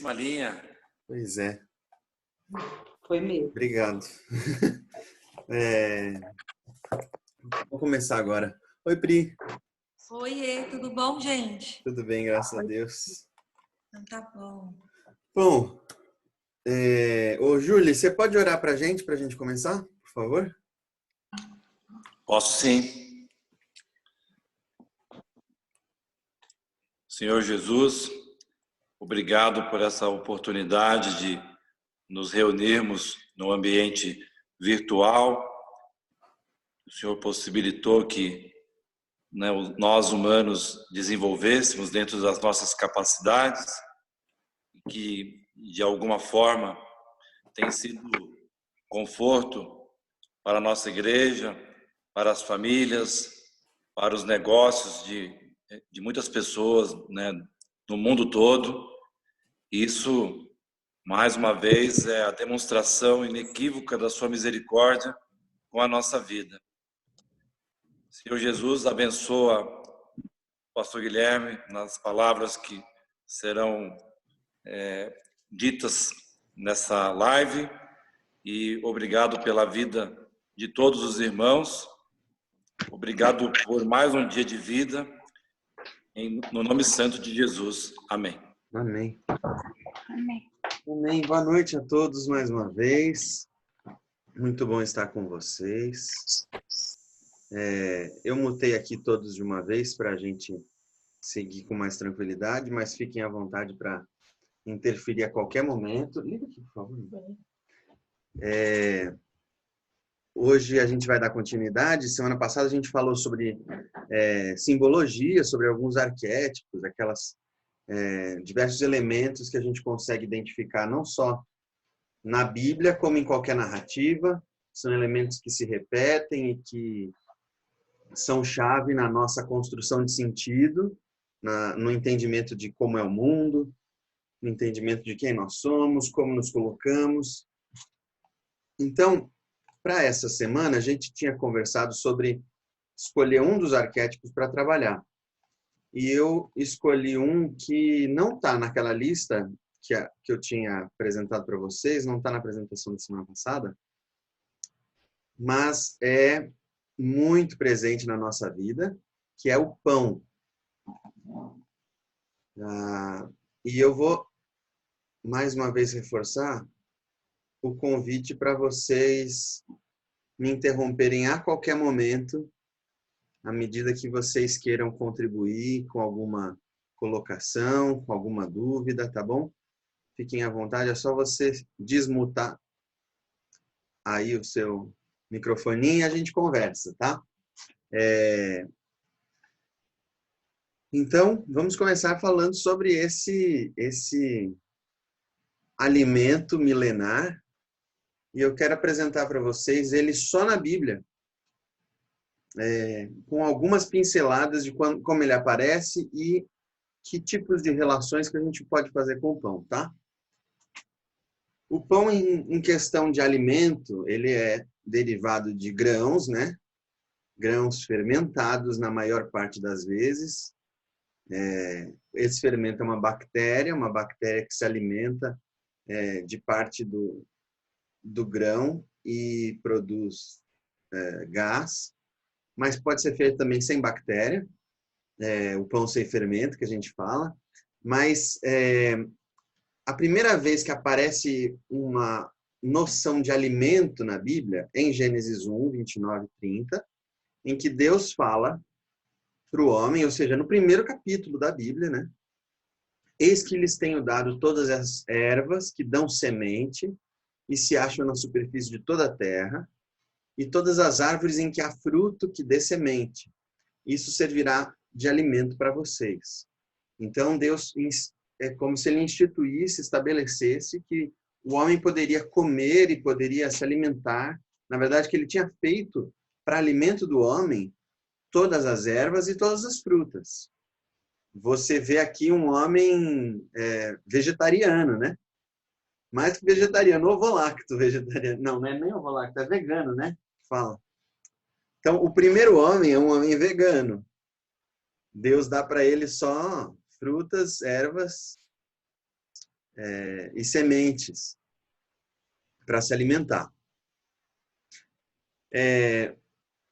Uma linha. Pois é, Foi mesmo. obrigado. Vou começar agora. Oi, Pri. Oiê, tudo bom, gente? Tudo bem, graças a Deus. Então tá bom. Bom, ô Júlia, você pode orar pra gente começar, por favor? Posso sim. Senhor Jesus, obrigado por essa oportunidade de nos reunirmos no ambiente virtual. O Senhor possibilitou que nós humanos desenvolvêssemos dentro das nossas capacidades, que de alguma forma tem sido conforto para a nossa igreja, para as famílias, para os negócios de muitas pessoas, né, no mundo todo. Isso, mais uma vez, é a demonstração inequívoca da sua misericórdia com a nossa vida. Senhor Jesus, abençoa o pastor Guilherme nas palavras que serão ditas nessa live, e obrigado pela vida de todos os irmãos. Obrigado por mais um dia de vida, no nome santo de Jesus. Amém. Amém. Amém. Amém. Boa noite a todos mais uma vez. Muito bom estar com vocês. Eu mutei aqui todos de uma vez para a gente seguir com mais tranquilidade, mas fiquem à vontade para interferir a qualquer momento. Liga aqui, por favor. Hoje a gente vai dar continuidade. Semana passada a gente falou sobre simbologia, sobre alguns arquétipos, diversos elementos que a gente consegue identificar não só na Bíblia, como em qualquer narrativa. São elementos que se repetem e que são chave na nossa construção de sentido, no entendimento de como é o mundo, no entendimento de quem nós somos, como nos colocamos. Então, para essa semana, a gente tinha conversado sobre escolher um dos arquétipos para trabalhar. E eu escolhi um que não está naquela lista que eu tinha apresentado para vocês, não está na apresentação da semana passada, mas é muito presente na nossa vida, que é o pão. E eu vou, mais uma vez, reforçar o convite para vocês me interromperem a qualquer momento, à medida que vocês queiram contribuir com alguma colocação, com alguma dúvida, tá bom? Fiquem à vontade, é só você desmutar aí o seu microfoninho e a gente conversa, tá? Então, vamos começar falando sobre esse alimento milenar, e eu quero apresentar para vocês ele só na Bíblia, com algumas pinceladas de como ele aparece e que tipos de relações que a gente pode fazer com o pão, tá? O pão, em questão de alimento, ele é derivado de grãos, né? Grãos fermentados na maior parte das vezes. Esse fermento é uma bactéria que se alimenta de parte do grão e produz gás, mas pode ser feito também sem bactéria, o pão sem fermento, que a gente fala. Mas a primeira vez que aparece uma noção de alimento na Bíblia é em Gênesis 1, 29 e 30, em que Deus fala para o homem, ou seja, no primeiro capítulo da Bíblia, né? Eis que lhes tenho dado todas as ervas que dão semente e se acham na superfície de toda a terra, e todas as árvores em que há fruto que dê semente. Isso servirá de alimento para vocês. Então, Deus é como se ele instituísse, estabelecesse que o homem poderia comer e poderia se alimentar. Na verdade, que ele tinha feito para alimento do homem todas as ervas e todas as frutas. Você vê aqui um homem vegetariano, né? Mais que vegetariano, ovo-lacto vegetariano. Não é nem ovo-lacto, é vegano, né? Fala. Então, o primeiro homem é um homem vegano. Deus dá para ele só frutas, ervas e sementes para se alimentar.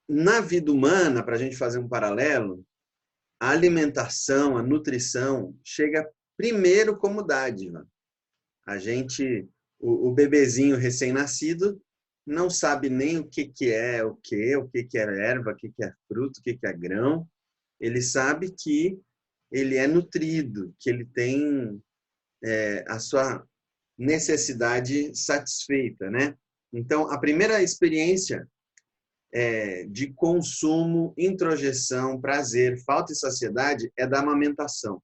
Na vida humana, para a gente fazer um paralelo, a alimentação, a nutrição, chega primeiro como dádiva. O bebezinho recém-nascido, não sabe nem o que é erva, o que é fruto, o que é grão. Ele sabe que ele é nutrido, que ele tem a sua necessidade satisfeita, né? Então, a primeira experiência de consumo, introjeção, prazer, falta e saciedade é da amamentação.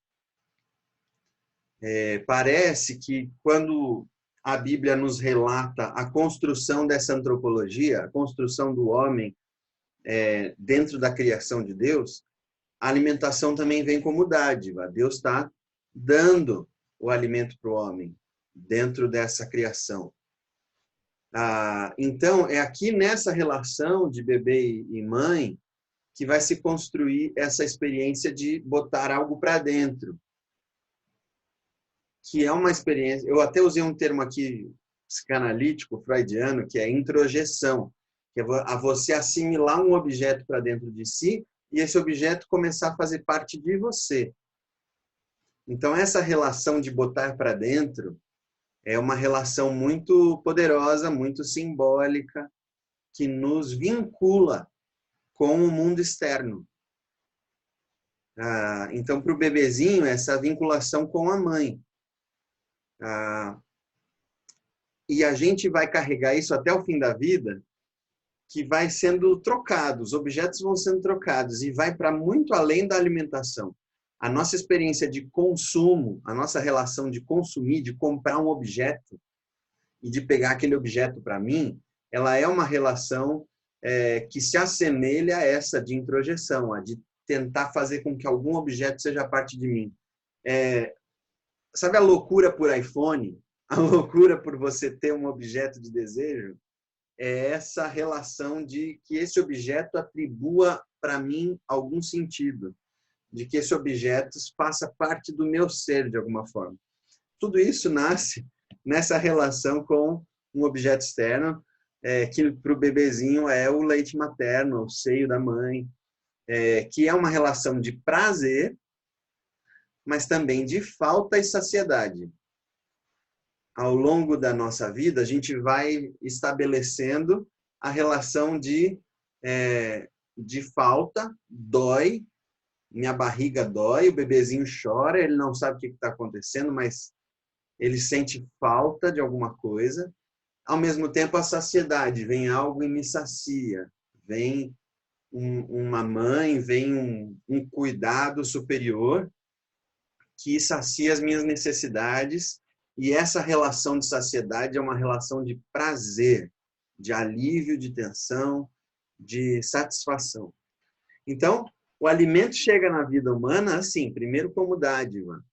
Parece que quando a Bíblia nos relata a construção dessa antropologia, a construção do homem dentro da criação de Deus, a alimentação também vem como dádiva. Deus está dando o alimento para o homem dentro dessa criação. Então, é aqui nessa relação de bebê e mãe que vai se construir essa experiência de botar algo para dentro. Que é uma experiência... Eu até usei um termo aqui psicanalítico, freudiano, que é introjeção, que é você assimilar um objeto para dentro de si e esse objeto começar a fazer parte de você. Então, essa relação de botar para dentro é uma relação muito poderosa, muito simbólica, que nos vincula com o mundo externo. Então, para o bebezinho, essa vinculação com a mãe. E a gente vai carregar isso até o fim da vida, que vai sendo trocado, os objetos vão sendo trocados, e vai para muito além da alimentação. A nossa experiência de consumo, a nossa relação de consumir, de comprar um objeto e de pegar aquele objeto para mim, ela é uma relação que se assemelha a essa de introjeção, a de tentar fazer com que algum objeto seja parte de mim. Sabe a loucura por iPhone? A loucura por você ter um objeto de desejo? É essa relação de que esse objeto atribua para mim algum sentido, de que esse objeto faça parte do meu ser de alguma forma. Tudo isso nasce nessa relação com um objeto externo, que para o bebezinho é o leite materno, o seio da mãe, que é uma relação de prazer, mas também de falta e saciedade. Ao longo da nossa vida, a gente vai estabelecendo a relação de falta, dói, minha barriga dói, o bebezinho chora, ele não sabe o que está acontecendo, mas ele sente falta de alguma coisa. Ao mesmo tempo, a saciedade, vem algo e me sacia, vem uma mãe, vem um cuidado superior que sacia as minhas necessidades, e essa relação de saciedade é uma relação de prazer, de alívio, de tensão, de satisfação. Então, o alimento chega na vida humana assim, primeiro como dádiva.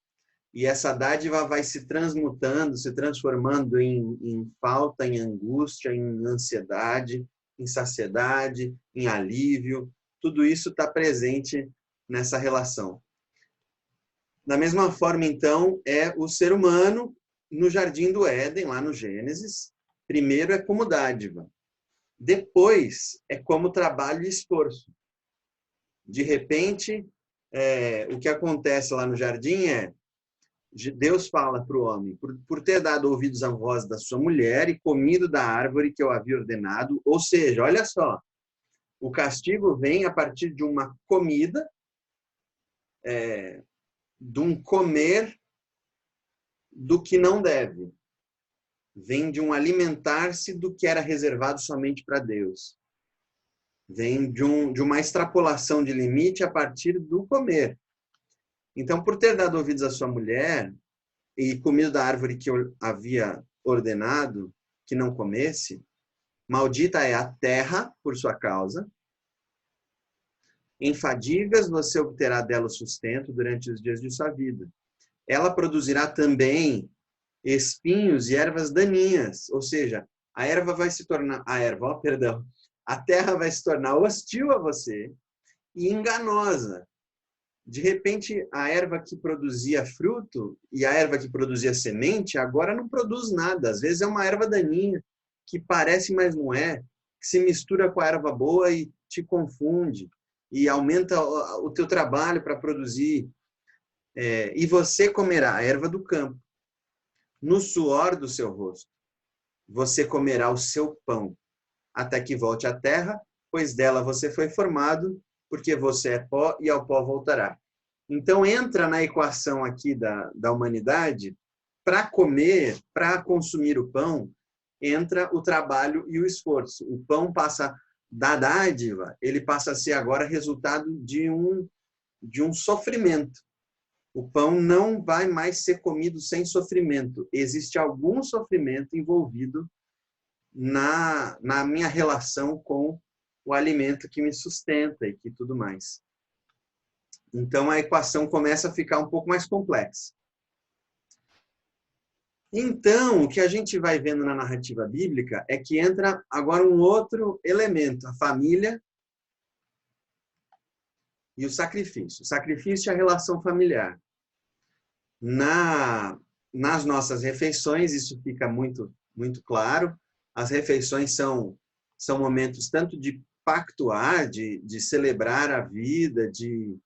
E essa dádiva vai se transmutando, se transformando em falta, em angústia, em ansiedade, em saciedade, em alívio. Tudo isso está presente nessa relação. Da mesma forma, então, é o ser humano no Jardim do Éden, lá no Gênesis. Primeiro é como dádiva. Depois é como trabalho e esforço. De repente, o que acontece lá no jardim Deus fala para o homem, por ter dado ouvidos à voz da sua mulher e comido da árvore que eu havia ordenado, ou seja, olha só, o castigo vem a partir de uma comida, de um comer do que não deve. Vem de um alimentar-se do que era reservado somente para Deus. Vem de uma extrapolação de limite a partir do comer. Então, por ter dado ouvidos à sua mulher e comido da árvore que eu havia ordenado que não comesse, maldita é a terra por sua causa. Em fadigas você obterá dela o sustento durante os dias de sua vida. Ela produzirá também espinhos e ervas daninhas, ou seja, a terra vai se tornar hostil a você e enganosa. De repente, a erva que produzia fruto e a erva que produzia semente agora não produz nada. Às vezes é uma erva daninha que parece, mas não é, que se mistura com a erva boa e te confunde e aumenta o teu trabalho para produzir. E você comerá a erva do campo no suor do seu rosto. Você comerá o seu pão até que volte à terra, pois dela você foi formado, porque você é pó e ao pó voltará. Então, entra na equação aqui da humanidade, para comer, para consumir o pão, entra o trabalho e o esforço. O pão passa da dádiva, ele passa a ser agora resultado de um sofrimento. O pão não vai mais ser comido sem sofrimento. Existe algum sofrimento envolvido na minha relação com o alimento que me sustenta e que tudo mais. Então, a equação começa a ficar um pouco mais complexa. Então, o que a gente vai vendo na narrativa bíblica é que entra agora um outro elemento, a família e o sacrifício. O sacrifício é a relação familiar. Nas nossas refeições, isso fica muito, muito claro. As refeições são momentos tanto de pactuar, de celebrar a vida, de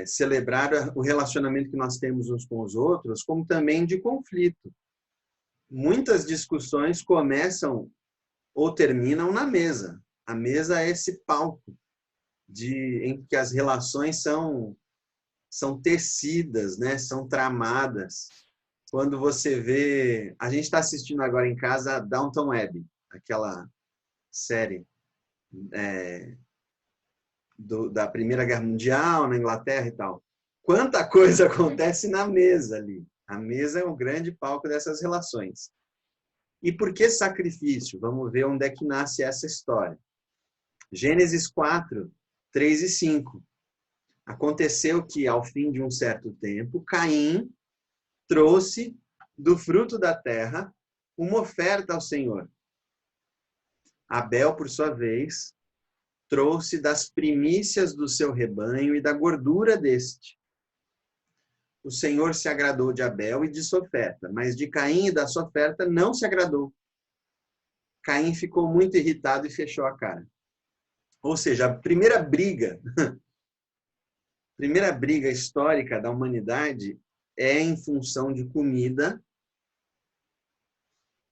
celebrar o relacionamento que nós temos uns com os outros, como também de conflito. Muitas discussões começam ou terminam na mesa. A mesa é esse palco em que as relações são tecidas, né? São tramadas. Quando você vê... A gente está assistindo agora em casa Downton Abbey, aquela série da Primeira Guerra Mundial, na Inglaterra e tal. Quanta coisa acontece na mesa ali. A mesa é um grande palco dessas relações. E por que sacrifício? Vamos ver onde é que nasce essa história. Gênesis 4, 3 e 5. Aconteceu que, ao fim de um certo tempo, Caim trouxe do fruto da terra uma oferta ao Senhor. Abel, por sua vez, trouxe das primícias do seu rebanho e da gordura deste. O Senhor se agradou de Abel e de sua oferta, mas de Caim e da sua oferta não se agradou. Caim ficou muito irritado e fechou a cara. Ou seja, a primeira briga histórica da humanidade é em função de comida,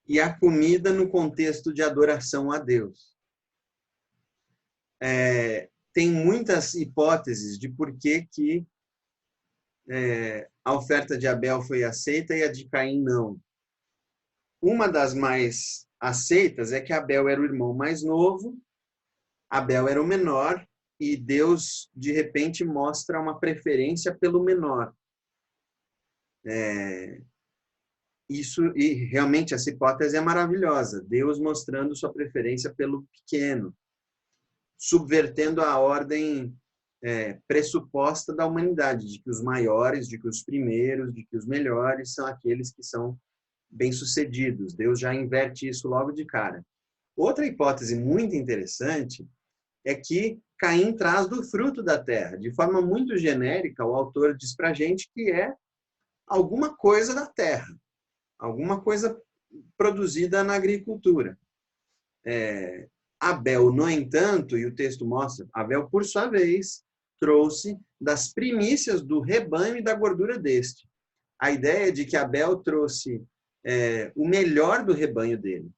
e a comida no contexto de adoração a Deus. Tem muitas hipóteses de por que a oferta de Abel foi aceita e a de Caim não. Uma das mais aceitas é que Abel era o irmão mais novo, Abel era o menor, e Deus, de repente, mostra uma preferência pelo menor. E realmente essa hipótese é maravilhosa. Deus mostrando sua preferência pelo pequeno, subvertendo a ordem pressuposta da humanidade, de que os maiores, de que os primeiros, de que os melhores são aqueles que são bem-sucedidos. Deus já inverte isso logo de cara. Outra hipótese muito interessante é que Caim traz do fruto da terra. De forma muito genérica, o autor diz para a gente que é alguma coisa da terra, alguma coisa produzida na agricultura. Abel, no entanto, e o texto mostra, Abel, por sua vez, trouxe das primícias do rebanho e da gordura deste. A ideia de que Abel trouxe o melhor do rebanho dele.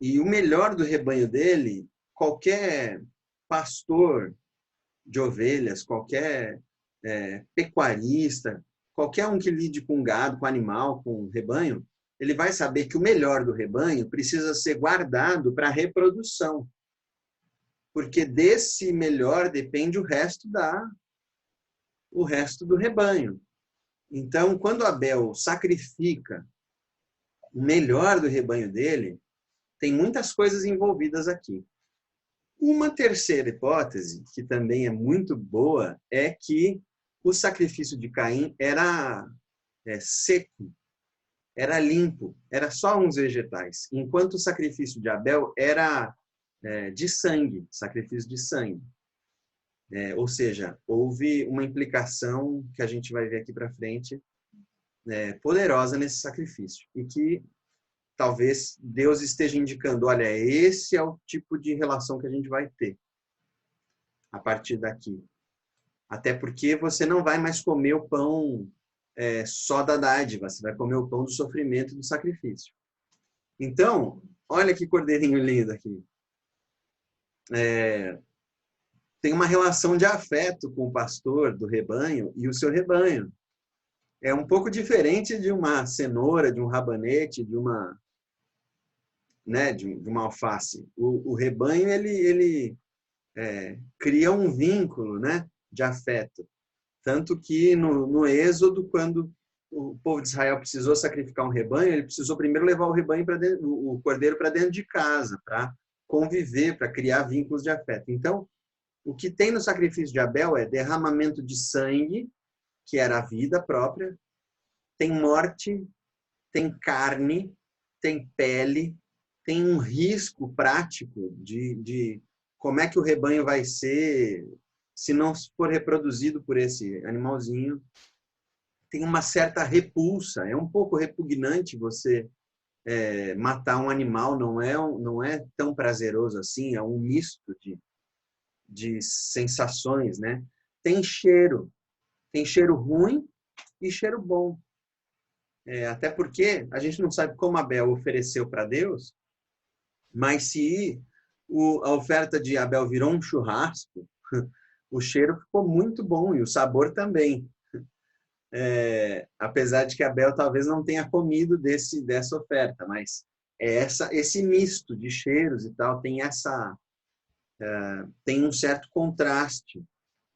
E o melhor do rebanho dele, qualquer pastor de ovelhas, qualquer pecuarista, qualquer um que lide com gado, com animal, com rebanho, ele vai saber que o melhor do rebanho precisa ser guardado para reprodução. Porque desse melhor depende o resto do rebanho. Então, quando Abel sacrifica o melhor do rebanho dele, tem muitas coisas envolvidas aqui. Uma terceira hipótese, que também é muito boa, é que o sacrifício de Caim era seco, era limpo, era só uns vegetais, enquanto o sacrifício de Abel era de sangue, sacrifício de sangue. Ou seja, houve uma implicação que a gente vai ver aqui para frente, poderosa nesse sacrifício. E que talvez Deus esteja indicando, olha, esse é o tipo de relação que a gente vai ter a partir daqui. Até porque você não vai mais comer o pão só da dádiva, você vai comer o pão do sofrimento e do sacrifício. Então, olha que cordeirinho lindo aqui. Tem uma relação de afeto com o pastor do rebanho e o seu rebanho. É um pouco diferente de uma cenoura, de um rabanete, de uma alface. O rebanho, ele cria um vínculo, né, de afeto. Tanto que no Êxodo, quando o povo de Israel precisou sacrificar um rebanho, ele precisou primeiro levar o cordeiro para dentro de casa, para conviver, para criar vínculos de afeto. Então, o que tem no sacrifício de Abel é derramamento de sangue, que era a vida própria, tem morte, tem carne, tem pele, tem um risco prático de como é que o rebanho vai ser se não for reproduzido por esse animalzinho. Tem uma certa repulsa, é um pouco repugnante você matar um animal, não é tão prazeroso assim, é um misto de sensações, né? Tem cheiro ruim e cheiro bom. Até porque a gente não sabe como Abel ofereceu para Deus, mas se a oferta de Abel virou um churrasco, o cheiro ficou muito bom e o sabor também. Apesar de que Abel talvez não tenha comido dessa oferta, mas esse misto de cheiros e tal tem um certo contraste,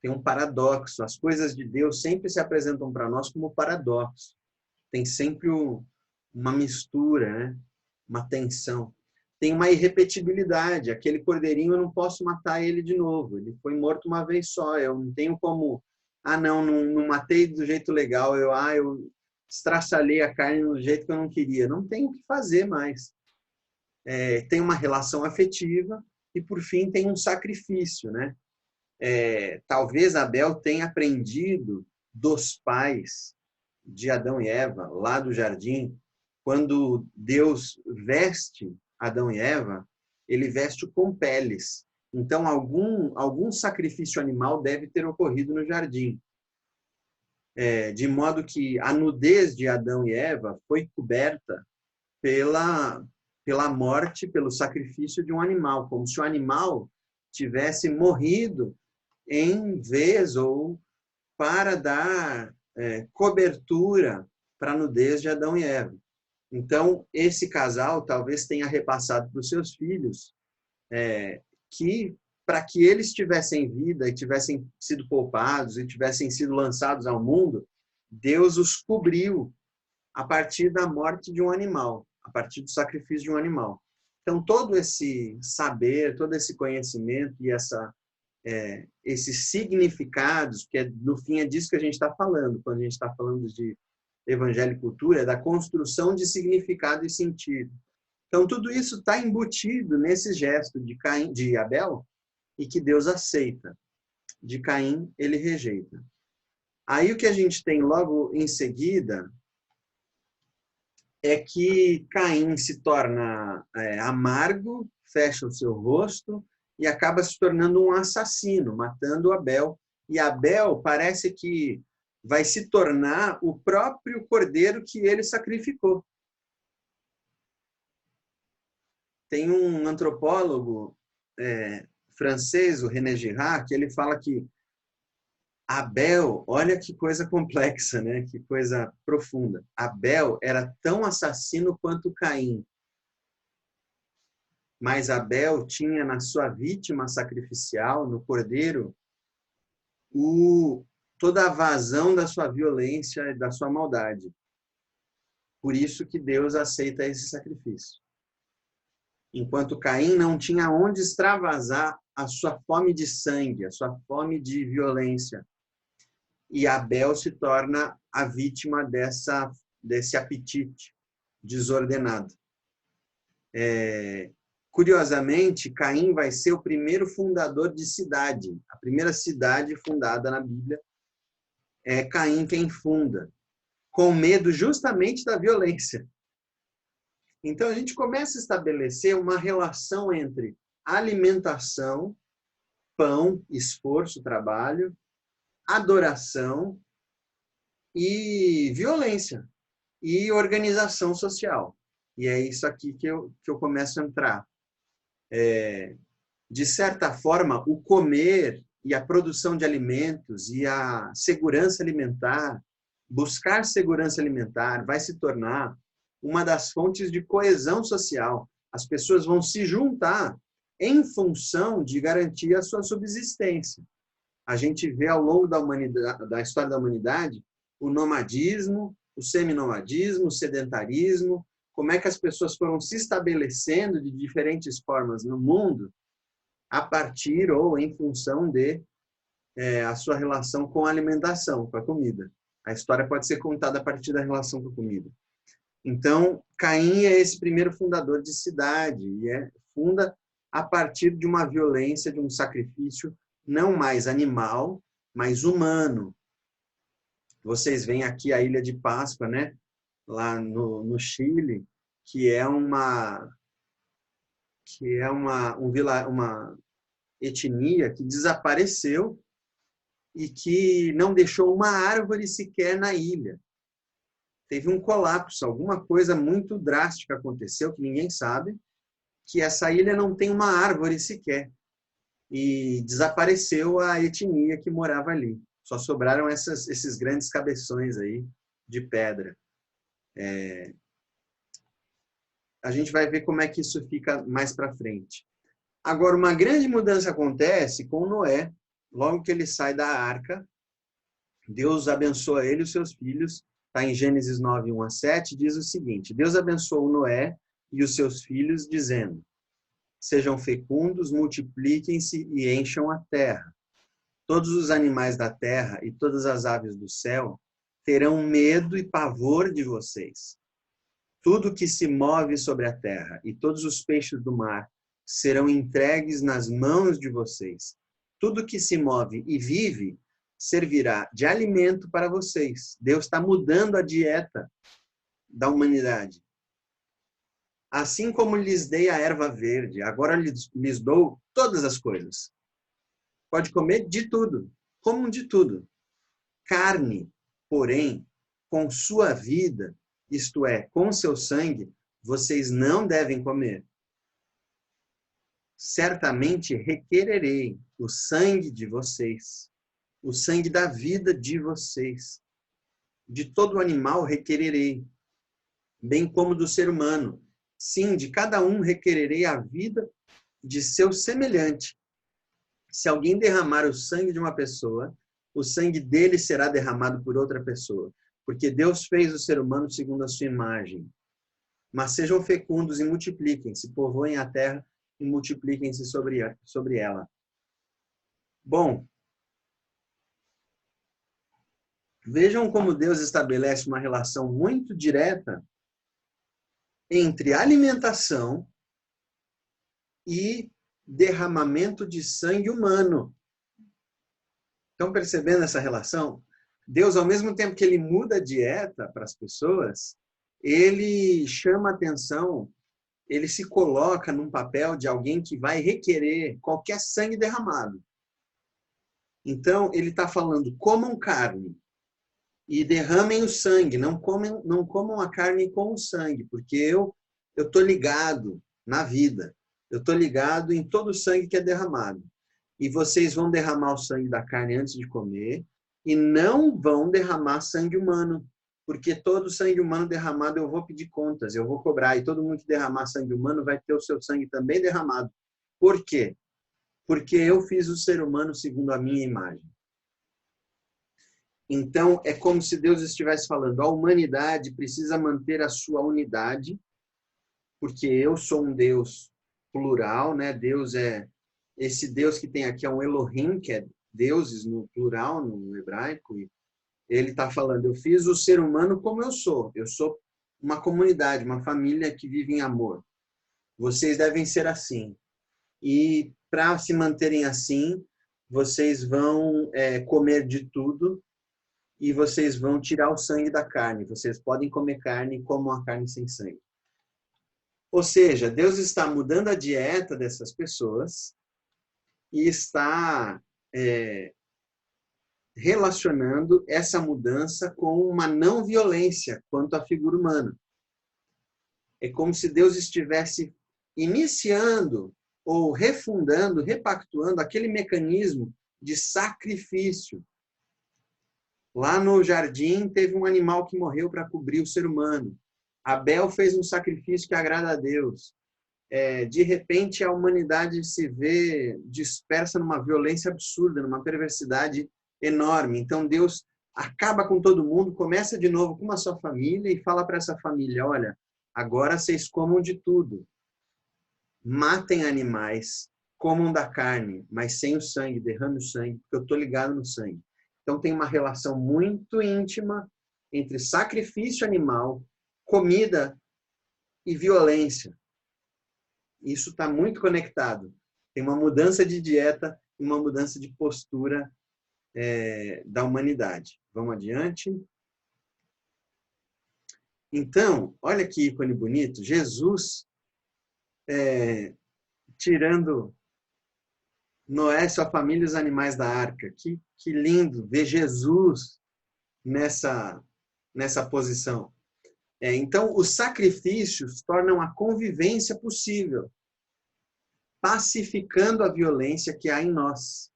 tem um paradoxo. As coisas de Deus sempre se apresentam para nós como paradoxo. Tem sempre uma mistura, né? Uma tensão. Tem uma irrepetibilidade. Aquele cordeirinho, eu não posso matar ele de novo. Ele foi morto uma vez só. Eu não tenho como... não matei do jeito legal. Eu estraçalhei a carne do jeito que eu não queria. Não tenho o que fazer mais. Tem uma relação afetiva e, por fim, tem um sacrifício, né? Talvez Abel tenha aprendido dos pais de Adão e Eva, lá do jardim, quando Deus veste Adão e Eva, ele veste com peles. Então, algum sacrifício animal deve ter ocorrido no jardim. De modo que a nudez de Adão e Eva foi coberta pela morte, pelo sacrifício de um animal, como se o animal tivesse morrido em vez ou para dar cobertura para a nudez de Adão e Eva. Então, esse casal talvez tenha repassado para os seus filhos que, para que eles tivessem vida e tivessem sido poupados e tivessem sido lançados ao mundo, Deus os cobriu a partir da morte de um animal, a partir do sacrifício de um animal. Então, todo esse saber, todo esse conhecimento e esses significados, que no fim é disso que a gente está falando, quando a gente está falando de evangelho e cultura, é da construção de significado e sentido. Então, tudo isso está embutido nesse gesto de Abel e que Deus aceita. De Caim, ele rejeita. Aí o que a gente tem logo em seguida é que Caim se torna amargo, fecha o seu rosto e acaba se tornando um assassino, matando Abel. E Abel parece que vai se tornar o próprio cordeiro que ele sacrificou. Tem um antropólogo francês, o René Girard, que ele fala que Abel, olha que coisa complexa, né? Que coisa profunda. Abel era tão assassino quanto Caim. Mas Abel tinha na sua vítima sacrificial, no cordeiro, toda a vazão da sua violência e da sua maldade. Por isso que Deus aceita esse sacrifício. Enquanto Caim não tinha onde extravasar a sua fome de sangue, a sua fome de violência. E Abel se torna a vítima desse apetite desordenado. Curiosamente, Caim vai ser o primeiro fundador de cidade. A primeira cidade fundada na Bíblia é Caim quem funda, com medo justamente da violência. Então, a gente começa a estabelecer uma relação entre alimentação, pão, esforço, trabalho, adoração e violência e organização social. E é isso aqui que eu começo a entrar. De certa forma, o comer e a produção de alimentos e a segurança alimentar, buscar segurança alimentar, vai se tornar uma das fontes de coesão social. As pessoas vão se juntar em função de garantir a sua subsistência. A gente vê ao longo da humanidade, da história da humanidade, o nomadismo, o seminomadismo, o sedentarismo, como é que as pessoas foram se estabelecendo de diferentes formas no mundo a partir ou em função de a sua relação com a alimentação, com a comida. A história pode ser contada a partir da relação com a comida. Então, Caim é esse primeiro fundador de cidade e funda a partir de uma violência, de um sacrifício não mais animal, mas humano. Vocês veem aqui a Ilha de Páscoa, né? Lá no Chile, que é uma etnia que desapareceu e que não deixou uma árvore sequer na ilha. Teve um colapso, alguma coisa muito drástica aconteceu, que ninguém sabe, que essa ilha não tem uma árvore sequer. E desapareceu a etnia que morava ali. Só sobraram esses grandes cabeções aí de pedra. A gente vai ver como é que isso fica mais para frente. Agora, uma grande mudança acontece com Noé. Logo que ele sai da arca, Deus abençoa ele e os seus filhos. Está em Gênesis 9, 1 a 7, diz o seguinte: Deus abençoou Noé e os seus filhos, dizendo: sejam fecundos, multipliquem-se e encham a terra. Todos os animais da terra e todas as aves do céu terão medo e pavor de vocês. Tudo que se move sobre a terra e todos os peixes do mar serão entregues nas mãos de vocês. Tudo que se move e vive servirá de alimento para vocês. Deus está mudando a dieta da humanidade. Assim como lhes dei a erva verde, agora lhes dou todas as coisas. Pode comer de tudo, comam de tudo. Carne, porém, com sua vida, isto é, com seu sangue, vocês não devem comer. Certamente requererei o sangue de vocês, o sangue da vida de vocês. De todo animal requererei, bem como do ser humano. Sim, de cada um requererei a vida de seu semelhante. Se alguém derramar o sangue de uma pessoa, o sangue dele será derramado por outra pessoa, porque Deus fez o ser humano segundo a sua imagem. Mas sejam fecundos e multipliquem-se, povoem a terra e multipliquem-se sobre ela. Bom, vejam como Deus estabelece uma relação muito direta entre alimentação e derramamento de sangue humano. Estão percebendo essa relação? Deus, ao mesmo tempo que ele muda a dieta para as pessoas, ele chama atenção, ele se coloca num papel de alguém que vai requerer qualquer sangue derramado. Então, ele está falando, comam carne e derramem o sangue, não comam a carne com o sangue, porque eu estou ligado na vida, eu estou ligado em todo o sangue que é derramado. E vocês vão derramar o sangue da carne antes de comer e não vão derramar sangue humano, porque todo sangue humano derramado eu vou pedir contas, eu vou cobrar, e todo mundo que derramar sangue humano vai ter o seu sangue também derramado. Por quê? Porque eu fiz o ser humano segundo a minha imagem. Então, é como se Deus estivesse falando, a humanidade precisa manter a sua unidade, porque eu sou um Deus plural, né? Deus é esse Deus que tem aqui é um Elohim, que é deuses no plural, no hebraico, e ele está falando, eu fiz o ser humano como eu sou uma comunidade, uma família que vive em amor. vocês devem ser assim. E para se manterem assim, vocês vão comer de tudo e vocês vão tirar o sangue da carne. Vocês podem comer carne como a carne sem sangue. Ou seja, Deus está mudando a dieta dessas pessoas e está relacionando essa mudança com uma não violência quanto à figura humana. É como se Deus estivesse iniciando ou refundando, repactuando aquele mecanismo de sacrifício. Lá no jardim teve um animal que morreu para cobrir o ser humano. Abel fez um sacrifício que agrada a Deus. De repente a humanidade se vê dispersa numa violência absurda, numa perversidade enorme. Então Deus acaba com todo mundo, começa de novo com uma só família e fala para essa família, olha, agora vocês comam de tudo. Matem animais, comam da carne, mas sem o sangue, derrame o sangue, porque eu estou ligado no sangue. Então tem uma relação muito íntima entre sacrifício animal, comida e violência. Isso está muito conectado. Tem uma mudança de dieta e uma mudança de postura da humanidade. Vamos adiante. Então, olha que ícone bonito. Jesus tirando Noé, sua família e os animais da arca. Que lindo ver Jesus nessa posição. Então, os sacrifícios tornam a convivência possível, pacificando a violência que há em nós.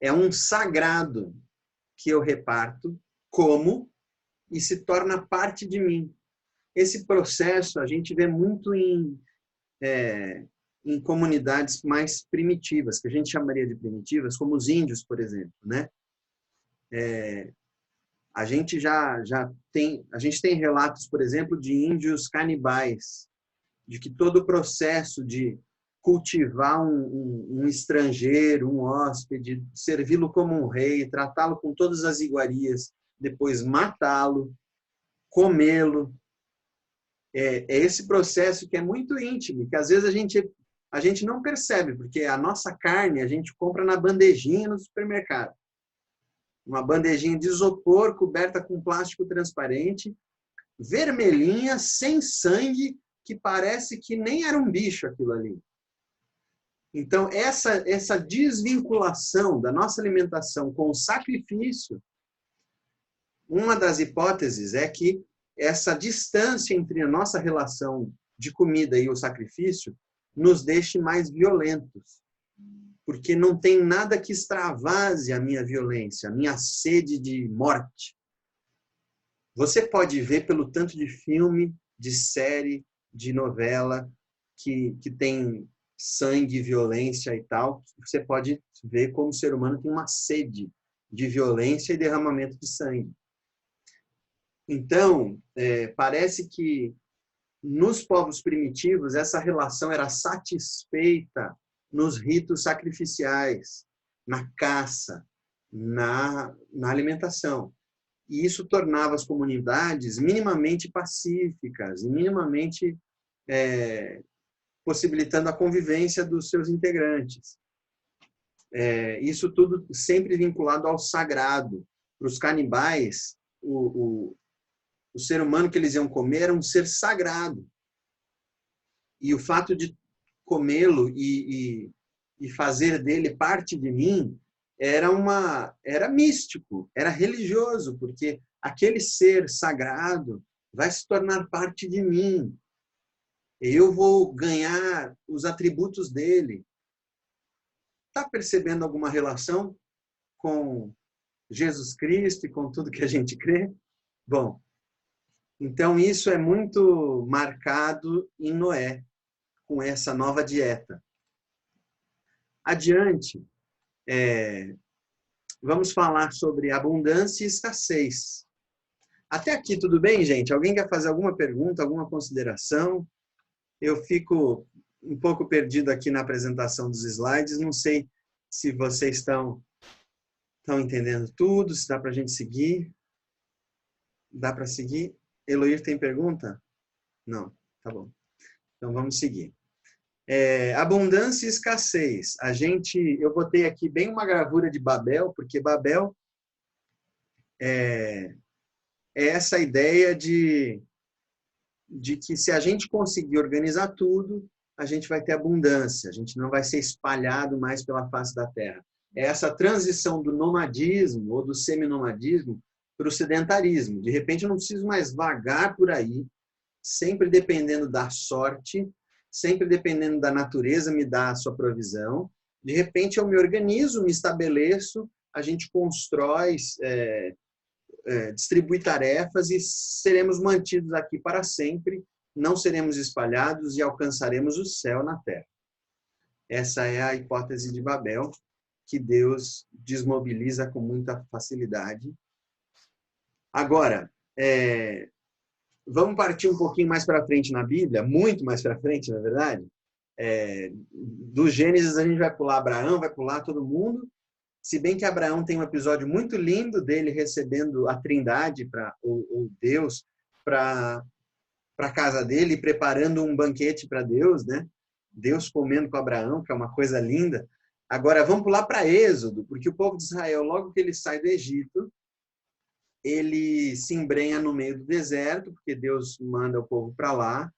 É um sagrado que eu reparto, como, e se torna parte de mim. Esse processo a gente vê muito em comunidades mais primitivas, que a gente chamaria de primitivas, como os índios, por exemplo, né? A gente tem relatos, por exemplo, de índios canibais, de que todo o processo de cultivar um estrangeiro, um hóspede, servi-lo como um rei, tratá-lo com todas as iguarias, depois matá-lo, comê-lo. É esse processo que é muito íntimo, que às vezes a gente não percebe, porque a nossa carne a gente compra na bandejinha no supermercado. Uma bandejinha de isopor coberta com plástico transparente, vermelhinha, sem sangue, que parece que nem era um bicho aquilo ali. Então, essa desvinculação da nossa alimentação com o sacrifício, uma das hipóteses é que essa distância entre a nossa relação de comida e o sacrifício nos deixe mais violentos. Porque não tem nada que extravase a minha violência, a minha sede de morte. Você pode ver pelo tanto de filme, de série, de novela, que tem sangue, violência e tal, você pode ver como o ser humano tem uma sede de violência e derramamento de sangue. Então, parece que nos povos primitivos essa relação era satisfeita nos ritos sacrificiais, na caça, na alimentação. E isso tornava as comunidades minimamente pacíficas e minimamente possibilitando a convivência dos seus integrantes. Isso tudo sempre vinculado ao sagrado. Para os canibais, o ser humano que eles iam comer era um ser sagrado. E o fato de comê-lo e fazer dele parte de mim era místico, era religioso, porque aquele ser sagrado vai se tornar parte de mim. Eu vou ganhar os atributos dele. Está percebendo alguma relação com Jesus Cristo e com tudo que a gente crê? Bom, então isso é muito marcado em Noé, com essa nova dieta. Adiante, vamos falar sobre abundância e escassez. Até aqui tudo bem, gente? Alguém quer fazer alguma pergunta, alguma consideração? Eu fico um pouco perdido aqui na apresentação dos slides, não sei se vocês estão entendendo tudo, se dá para a gente seguir. Dá para seguir? Eloir tem pergunta? Não, tá bom. Então, vamos seguir. Abundância e escassez. Eu botei aqui bem uma gravura de Babel, porque Babel é essa ideia de que se a gente conseguir organizar tudo, a gente vai ter abundância, a gente não vai ser espalhado mais pela face da terra. É essa transição do nomadismo ou do seminomadismo para o sedentarismo. De repente, eu não preciso mais vagar por aí, sempre dependendo da sorte, sempre dependendo da natureza me dar a sua provisão. De repente, eu me organizo, me estabeleço, a gente constrói, distribui tarefas e seremos mantidos aqui para sempre, não seremos espalhados e alcançaremos o céu na terra. Essa é a hipótese de Babel, que Deus desmobiliza com muita facilidade. Agora, vamos partir um pouquinho mais para frente na Bíblia, muito mais para frente, na verdade. Do Gênesis, a gente vai pular Abraão, vai pular todo mundo, se bem que Abraão tem um episódio muito lindo dele recebendo a Trindade, ou Deus, para a casa dele, preparando um banquete para Deus, né? Deus comendo com Abraão, que é uma coisa linda. Agora, vamos pular para Êxodo, porque o povo de Israel, logo que ele sai do Egito, ele se embrenha no meio do deserto, porque Deus manda o povo para lá,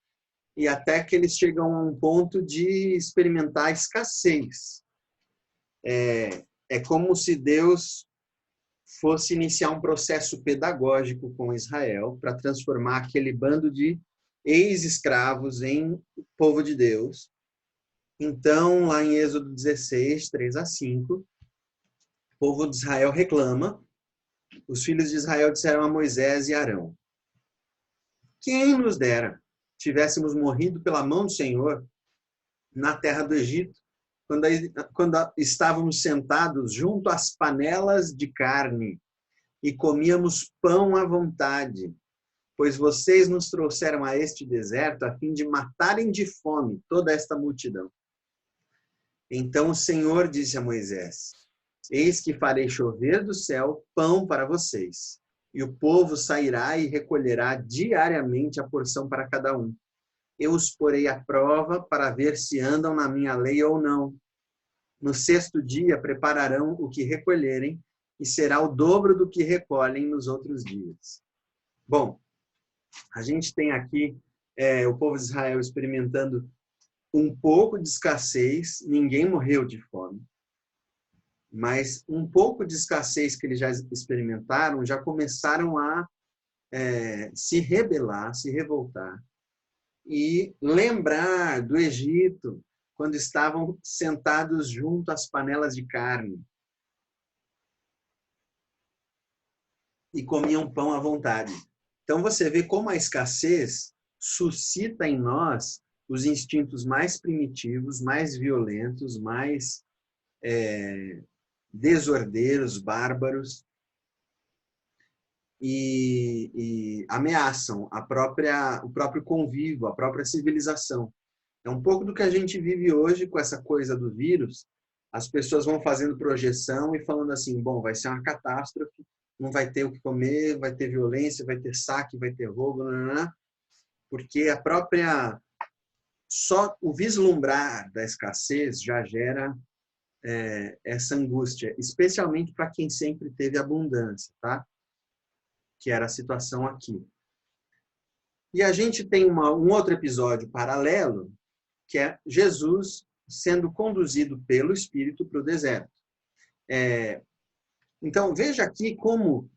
e até que eles chegam a um ponto de experimentar escassez. É como se Deus fosse iniciar um processo pedagógico com Israel para transformar aquele bando de ex-escravos em povo de Deus. Então, lá em Êxodo 16, 3-5, o povo de Israel reclama. Os filhos de Israel disseram a Moisés e Arão: quem nos dera tivéssemos morrido pela mão do Senhor na terra do Egito, quando estávamos sentados junto às panelas de carne e comíamos pão à vontade, pois vocês nos trouxeram a este deserto a fim de matarem de fome toda esta multidão. Então o Senhor disse a Moisés: eis que farei chover do céu pão para vocês, e o povo sairá e recolherá diariamente a porção para cada um. Eu os porei à prova para ver se andam na minha lei ou não. No 6º dia prepararão o que recolherem, e será o dobro do que recolhem nos outros dias. Bom, a gente tem aqui o povo de Israel experimentando um pouco de escassez, ninguém morreu de fome, mas um pouco de escassez que eles já experimentaram, já começaram a se rebelar, se revoltar e lembrar do Egito, quando estavam sentados junto às panelas de carne e comiam pão à vontade. Então você vê como a escassez suscita em nós os instintos mais primitivos, mais violentos, mais desordeiros, bárbaros, e ameaçam o próprio convívio, a própria civilização. É um pouco do que a gente vive hoje com essa coisa do vírus. As pessoas vão fazendo projeção e falando assim: bom, vai ser uma catástrofe, não vai ter o que comer, vai ter violência, vai ter saque, vai ter roubo, porque só o vislumbrar da escassez já gera essa angústia, especialmente para quem sempre teve abundância, tá? Que era a situação aqui. E a gente tem um outro episódio paralelo, que é Jesus sendo conduzido pelo Espírito para o deserto. Então, veja aqui como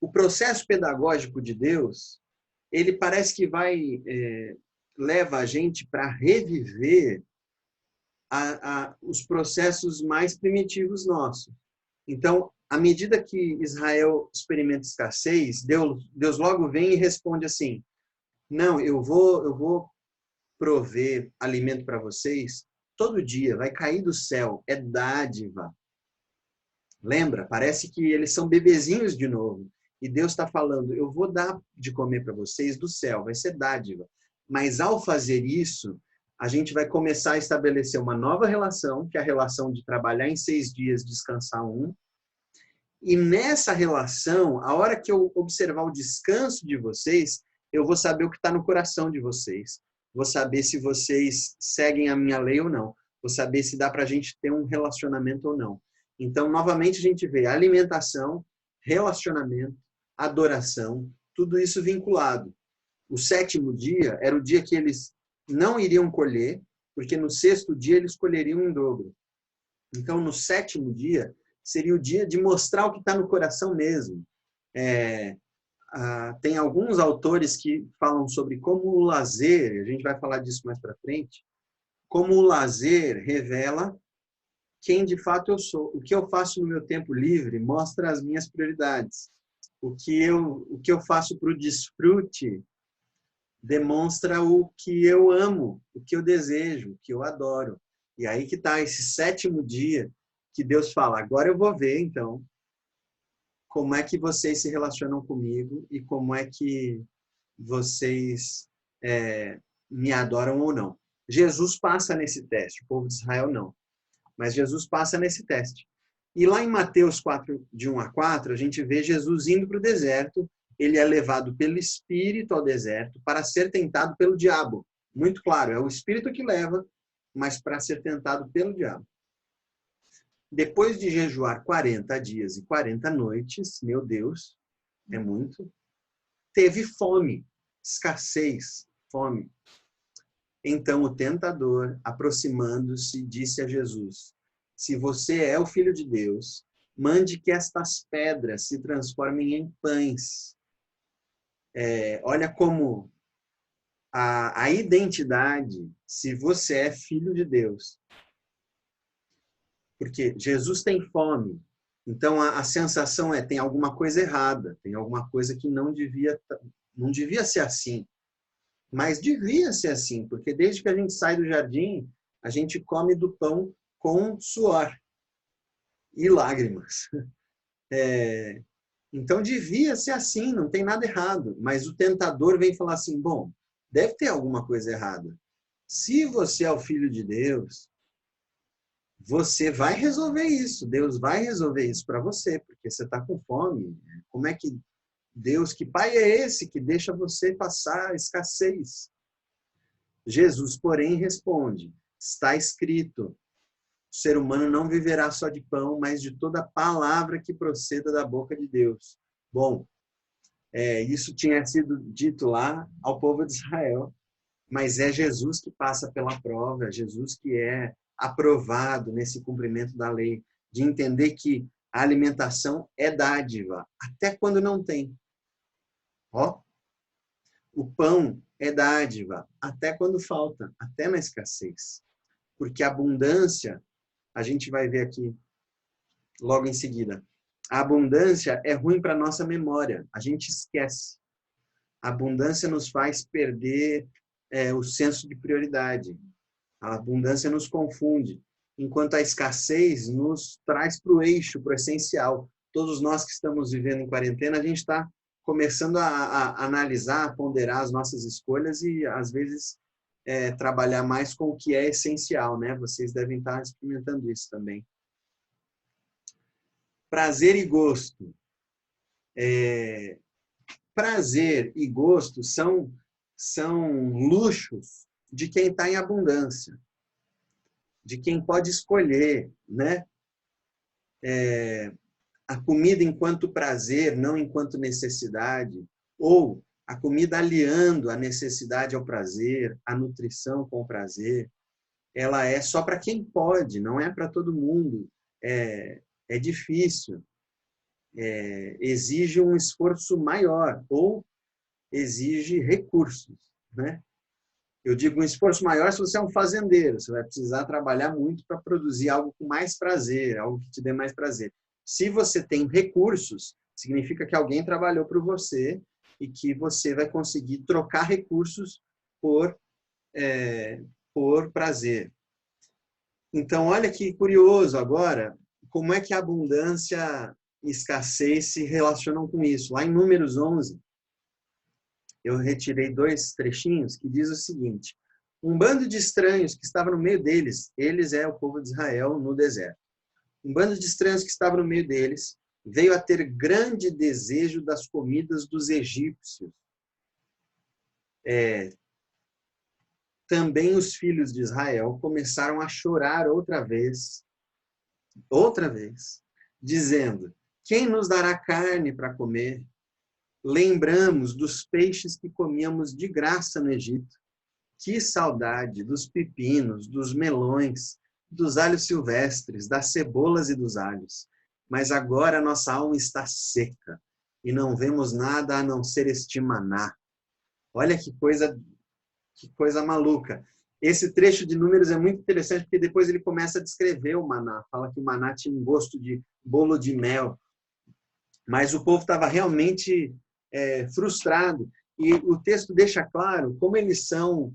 o processo pedagógico de Deus, ele parece que leva a gente para reviver os processos mais primitivos nossos. Então, à medida que Israel experimenta escassez, Deus logo vem e responde assim: não, eu vou prover alimento para vocês todo dia, vai cair do céu, é dádiva. Lembra? Parece que eles são bebezinhos de novo. E Deus está falando: eu vou dar de comer para vocês do céu, vai ser dádiva. Mas ao fazer isso, a gente vai começar a estabelecer uma nova relação, que é a relação de trabalhar em 6 dias, descansar 1. E nessa relação, a hora que eu observar o descanso de vocês, eu vou saber o que está no coração de vocês. vou saber se vocês seguem a minha lei ou não, vou saber se dá para a gente ter um relacionamento ou não. Então, novamente, a gente vê alimentação, relacionamento, adoração, tudo isso vinculado. O 7º dia era o dia que eles não iriam colher, porque no 6º dia eles colheriam em dobro. Então, no 7º dia, seria o dia de mostrar o que está no coração mesmo. Tem alguns autores que falam sobre como o lazer, a gente vai falar disso mais para frente, como o lazer revela quem de fato eu sou. O que eu faço no meu tempo livre mostra as minhas prioridades. O que eu faço para o desfrute demonstra o que eu amo, o que eu desejo, o que eu adoro. E aí que está esse 7º dia que Deus fala, agora eu vou ver, então, como é que vocês se relacionam comigo e como é que vocês me adoram ou não. Jesus passa nesse teste, o povo de Israel não. Mas Jesus passa nesse teste. E lá em Mateus 4, de 1 a 4, a gente vê Jesus indo para o deserto, ele é levado pelo Espírito ao deserto para ser tentado pelo diabo. Muito claro, é o Espírito que leva, mas para ser tentado pelo diabo. Depois de jejuar 40 dias e 40 noites, meu Deus, é muito, teve fome, escassez, fome. Então o tentador, aproximando-se, disse a Jesus, se você é o Filho de Deus, mande que estas pedras se transformem em pães. Olha como a identidade, se você é Filho de Deus. Porque Jesus tem fome. Então a sensação tem alguma coisa errada, tem alguma coisa que não devia ser assim. Mas devia ser assim, porque desde que a gente sai do jardim, a gente come do pão com suor e lágrimas. Então devia ser assim, não tem nada errado. Mas o tentador vem falar assim, bom, deve ter alguma coisa errada. Se você é o Filho de Deus, você vai resolver isso. Deus vai resolver isso para você, porque você está com fome. Como é que Deus, que pai é esse que deixa você passar escassez? Jesus, porém, responde, está escrito, o ser humano não viverá só de pão, mas de toda palavra que proceda da boca de Deus. Bom, isso tinha sido dito lá ao povo de Israel, mas é Jesus que passa pela prova, é Jesus que é aprovado nesse cumprimento da lei, de entender que a alimentação é dádiva, até quando não tem. O pão é dádiva, até quando falta, até na escassez. Porque a abundância, a gente vai ver aqui logo em seguida, a abundância é ruim para a nossa memória, a gente esquece. A abundância nos faz perder o senso de prioridade. A abundância nos confunde, enquanto a escassez nos traz para o eixo, para o essencial. Todos nós que estamos vivendo em quarentena, a gente está começando a analisar, a ponderar as nossas escolhas e, às vezes, trabalhar mais com o que é essencial, né? Vocês devem estar experimentando isso também. Prazer e gosto. Prazer e gosto são luxos de quem está em abundância, de quem pode escolher, né? A comida enquanto prazer, não enquanto necessidade, ou a comida aliando a necessidade ao prazer, a nutrição com o prazer, ela é só para quem pode, não é para todo mundo. É difícil, exige um esforço maior, ou exige recursos, né? Eu digo um esforço maior se você é um fazendeiro, você vai precisar trabalhar muito para produzir algo com mais prazer, algo que te dê mais prazer. Se você tem recursos, significa que alguém trabalhou para você e que você vai conseguir trocar recursos por prazer. Então, olha que curioso agora, como é que a abundância e escassez se relacionam com isso. Lá em Números 11, eu retirei 2 trechinhos que diz o seguinte, um bando de estranhos que estava no meio deles, eles é o povo de Israel no deserto. Um bando de estranhos que estava no meio deles veio a ter grande desejo das comidas dos egípcios. também os filhos de Israel começaram a chorar outra vez, dizendo: quem nos dará carne para comer? Lembramos dos peixes que comíamos de graça no Egito. Que saudade dos pepinos, dos melões, dos alhos silvestres, das cebolas e dos alhos. Mas agora nossa alma está seca e não vemos nada a não ser este maná. Olha que coisa maluca. Esse trecho de Números é muito interessante porque depois ele começa a descrever o maná. Fala que o maná tinha um gosto de bolo de mel. Mas o povo estava realmente frustrado. E o texto deixa claro como eles são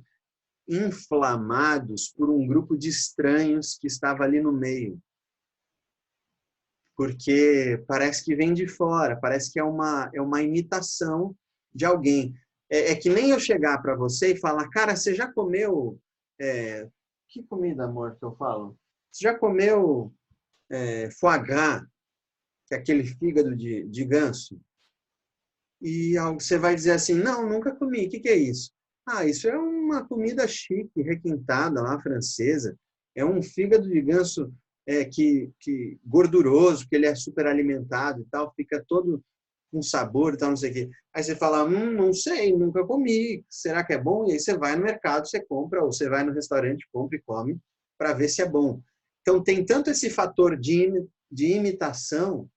inflamados por um grupo de estranhos que estava ali no meio. Porque parece que vem de fora, parece que é uma imitação de alguém. É que nem eu chegar para você e falar: cara, você já comeu... que comida, amor, que eu falo? Você já comeu foie gras, que é aquele fígado de ganso? E você vai dizer assim: não, nunca comi. O que é isso? Ah, isso é uma comida chique, requintada lá, francesa. É um fígado de ganso que gorduroso, que ele é super alimentado e tal, fica todo com sabor e tal, não sei o quê. Aí você fala: não sei, nunca comi. Será que é bom? E aí você vai no mercado, você compra, ou você vai no restaurante, compra e come para ver se é bom. Então tem tanto esse fator de imitação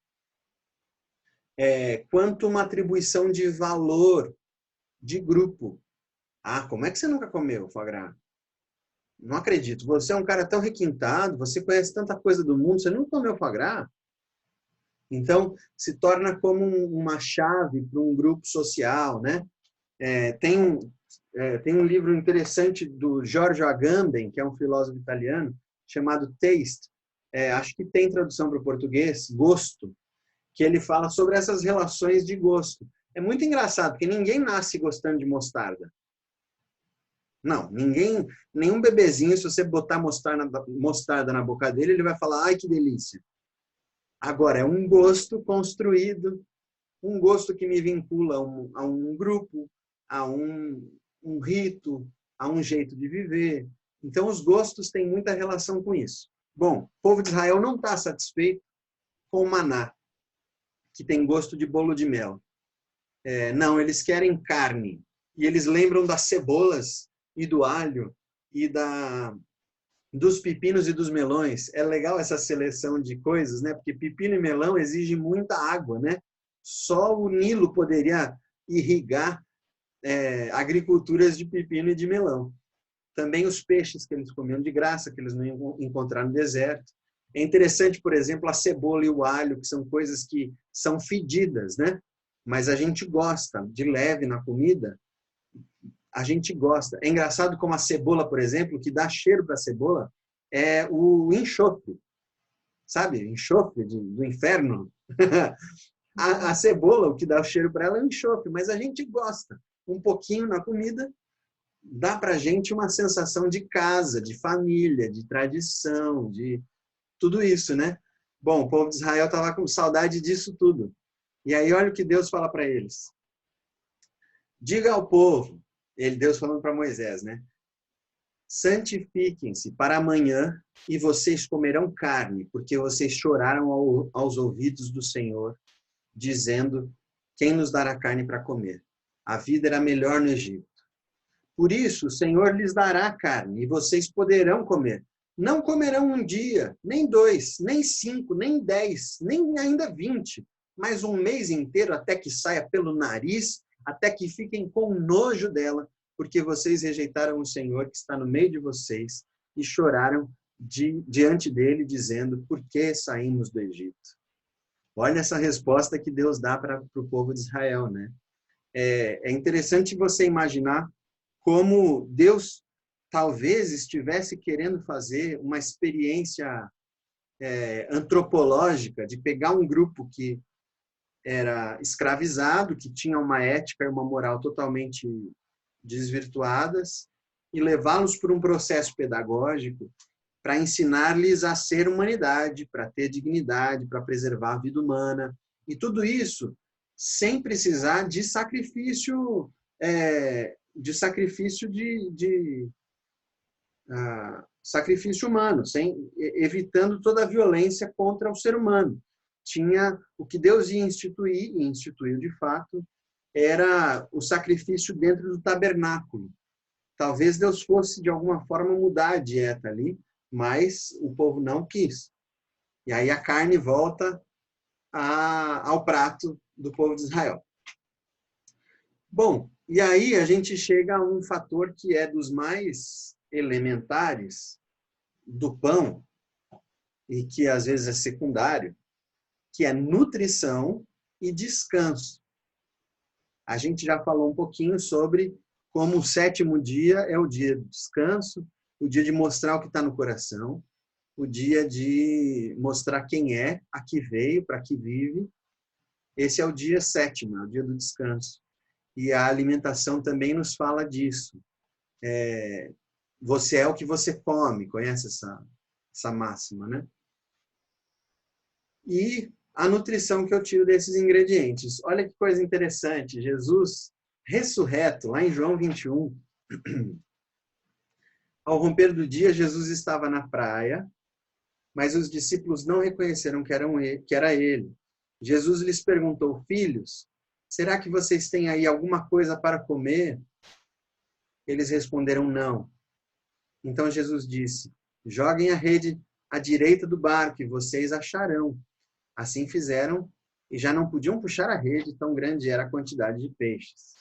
quanto uma atribuição de valor de grupo. Ah, como é que você nunca comeu foie gras? Não acredito. Você é um cara tão requintado, você conhece tanta coisa do mundo, você nunca comeu foie gras? Então, se torna como uma chave para um grupo social, né? Tem um livro interessante do Giorgio Agamben, que é um filósofo italiano, chamado Taste. Acho que tem tradução para o português, Gosto, que ele fala sobre essas relações de gosto. É muito engraçado, porque ninguém nasce gostando de mostarda. Não, nenhum bebezinho, se você botar mostarda na boca dele, ele vai falar: ai, que delícia. Agora, é um gosto construído, um gosto que me vincula a um grupo, a um rito, a um jeito de viver. Então, os gostos têm muita relação com isso. Bom, o povo de Israel não está satisfeito com o maná, que tem gosto de bolo de mel. Não, eles querem carne. E eles lembram das cebolas e do alho e dos pepinos e dos melões. É legal essa seleção de coisas, né? Porque pepino e melão exigem muita água, né? Só o Nilo poderia irrigar agriculturas de pepino e de melão. Também os peixes que eles comiam de graça, que eles não iam encontrar no deserto. É interessante, por exemplo, a cebola e o alho, que são coisas que são fedidas, né? Mas a gente gosta de leve na comida. A gente gosta. É engraçado como a cebola, por exemplo, o que dá cheiro para a cebola é o enxofre. Sabe? Enxofre do inferno. A cebola, o que dá cheiro para ela é o enxofre, mas a gente gosta. Um pouquinho na comida dá para a gente uma sensação de casa, de família, de tradição, de tudo isso, né? Bom, o povo de Israel estava com saudade disso tudo. E aí olha o que Deus fala para eles. Diga ao povo, Deus falando para Moisés, né? Santifiquem-se para amanhã e vocês comerão carne, porque vocês choraram aos ouvidos do Senhor, dizendo: quem nos dará carne para comer? A vida era melhor no Egito. Por isso o Senhor lhes dará carne e vocês poderão comer. Não comerão um dia, nem 2, nem 5, nem 10, nem ainda 20, mas um mês inteiro até que saia pelo nariz, até que fiquem com nojo dela, porque vocês rejeitaram o Senhor que está no meio de vocês e choraram diante dele, dizendo: por que saímos do Egito? Olha essa resposta que Deus dá para o povo de Israel, né? É interessante você imaginar como Deus talvez estivesse querendo fazer uma experiência antropológica de pegar um grupo que era escravizado, que tinha uma ética e uma moral totalmente desvirtuadas, e levá-los por um processo pedagógico para ensinar-lhes a ser humanidade, para ter dignidade, para preservar a vida humana. E tudo isso sem precisar de sacrifício, de sacrifício humano, evitando toda a violência contra o ser humano. Tinha o que Deus ia instituir, e instituiu de fato, era o sacrifício dentro do tabernáculo. Talvez Deus fosse, de alguma forma, mudar a dieta ali, mas o povo não quis. E aí a carne volta ao prato do povo de Israel. Bom, e aí a gente chega a um fator que é dos mais elementares do pão, e que às vezes é secundário, que é nutrição e descanso. A gente já falou um pouquinho sobre como o 7º dia é o dia de descanso, o dia de mostrar o que está no coração, o dia de mostrar quem é, a que veio, para que vive. Esse é o dia 7º, é o dia do descanso. E a alimentação também nos fala disso. Você é o que você come, conhece essa máxima, né? E a nutrição que eu tiro desses ingredientes. Olha que coisa interessante, Jesus ressurreto, lá em João 21, ao romper do dia, Jesus estava na praia, mas os discípulos não reconheceram que era ele. Jesus lhes perguntou: filhos, será que vocês têm aí alguma coisa para comer? Eles responderam: não. Então Jesus disse: joguem a rede à direita do barco e vocês acharão. Assim fizeram e já não podiam puxar a rede, tão grande era a quantidade de peixes.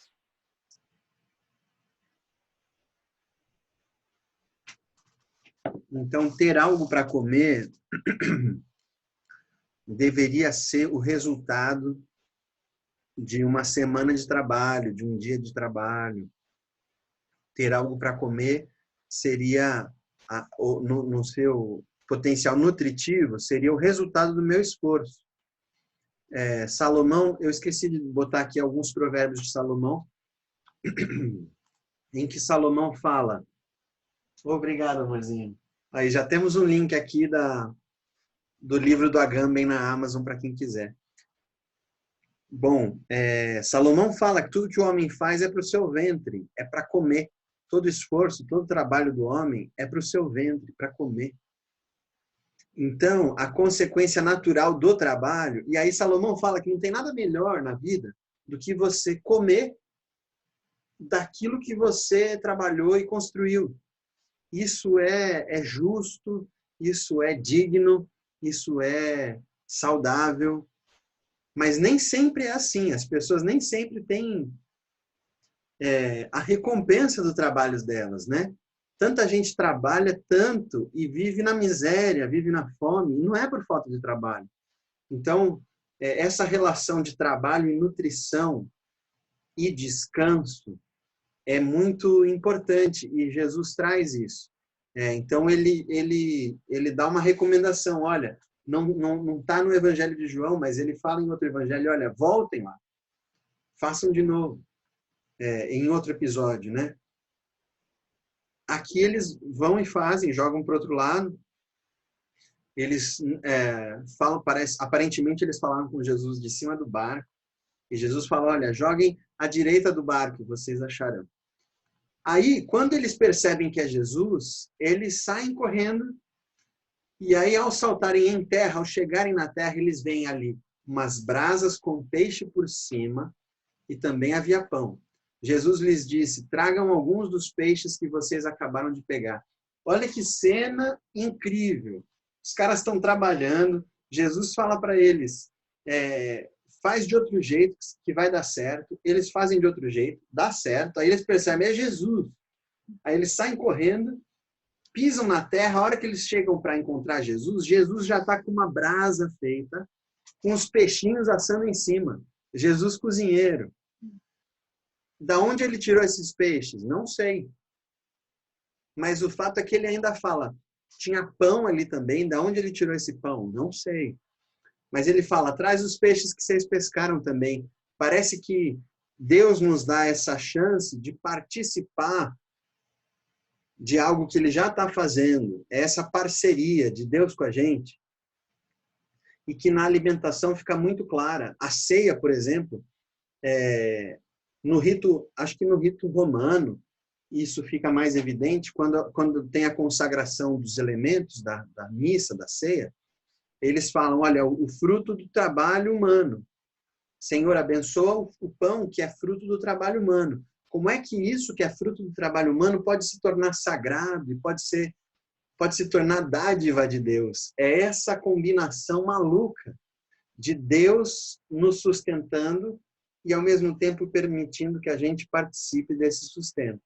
Então, ter algo para comer deveria ser o resultado de uma semana de trabalho, de um dia de trabalho. Ter algo para comer seria, no seu potencial nutritivo, seria o resultado do meu esforço. Salomão, eu esqueci de botar aqui alguns provérbios de Salomão, em que Salomão fala... Obrigado, amorzinho. Aí já temos um link aqui do livro do Agamben na Amazon para quem quiser. Bom, Salomão fala que tudo que o homem faz é para o seu ventre, é para comer. Todo esforço, todo trabalho do homem é para o seu ventre, para comer. Então, a consequência natural do trabalho, e aí Salomão fala que não tem nada melhor na vida do que você comer daquilo que você trabalhou e construiu. Isso é justo, isso é digno, isso é saudável, mas nem sempre é assim. As pessoas nem sempre têm a recompensa do trabalho delas, né? Tanta gente trabalha tanto e vive na miséria, vive na fome, e não é por falta de trabalho. Então, essa relação de trabalho e nutrição e descanso é muito importante, e Jesus traz isso. Então, ele dá uma recomendação, olha, não está no Evangelho de João, mas ele fala em outro Evangelho, olha, voltem lá, façam de novo, em outro episódio, né? Aqui eles vão e fazem, jogam para o outro lado, eles falam, aparentemente eles falaram com Jesus de cima do barco, e Jesus fala, olha, joguem à direita do barco, vocês acharão. Aí, quando eles percebem que é Jesus, eles saem correndo, e aí ao saltarem em terra, ao chegarem na terra, eles veem ali umas brasas com peixe por cima, e também havia pão. Jesus lhes disse, tragam alguns dos peixes que vocês acabaram de pegar. Olha que cena incrível. Os caras estão trabalhando, Jesus fala para eles, faz de outro jeito que vai dar certo. Eles fazem de outro jeito, dá certo. Aí eles percebem, é Jesus. Aí eles saem correndo, pisam na terra. A hora que eles chegam para encontrar Jesus, Jesus já está com uma brasa feita, com os peixinhos assando em cima. Jesus cozinheiro. Da onde ele tirou esses peixes? Não sei. Mas o fato é que ele ainda fala, tinha pão ali também, da onde ele tirou esse pão? Não sei. Mas ele fala, traz os peixes que vocês pescaram também. Parece que Deus nos dá essa chance de participar de algo que ele já está fazendo. É essa parceria de Deus com a gente. E que na alimentação fica muito clara. A ceia, por exemplo, no rito, acho que no rito romano, isso fica mais evidente quando tem a consagração dos elementos da missa, da ceia. Eles falam, olha, o fruto do trabalho humano. Senhor, abençoa o pão que é fruto do trabalho humano. Como é que isso que é fruto do trabalho humano pode se tornar sagrado e pode se tornar dádiva de Deus? É essa combinação maluca de Deus nos sustentando e, ao mesmo tempo, permitindo que a gente participe desse sustento.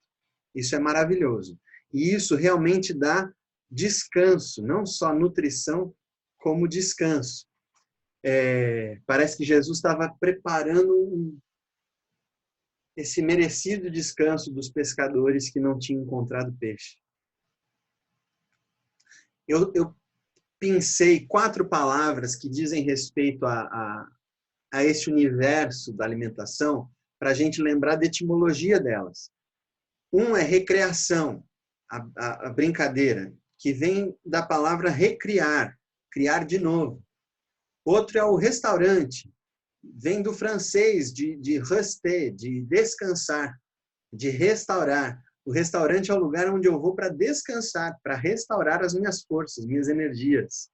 Isso é maravilhoso. E isso realmente dá descanso, não só nutrição, como descanso. Parece que Jesus estava preparando esse merecido descanso dos pescadores que não tinham encontrado peixe. Eu pensei 4 palavras que dizem respeito a esse universo da alimentação, para a gente lembrar da etimologia delas. Um é recreação, a brincadeira, que vem da palavra recriar, criar de novo. Outro é o restaurante, vem do francês, de rester, de descansar, de restaurar. O restaurante é o lugar onde eu vou para descansar, para restaurar as minhas forças, minhas energias.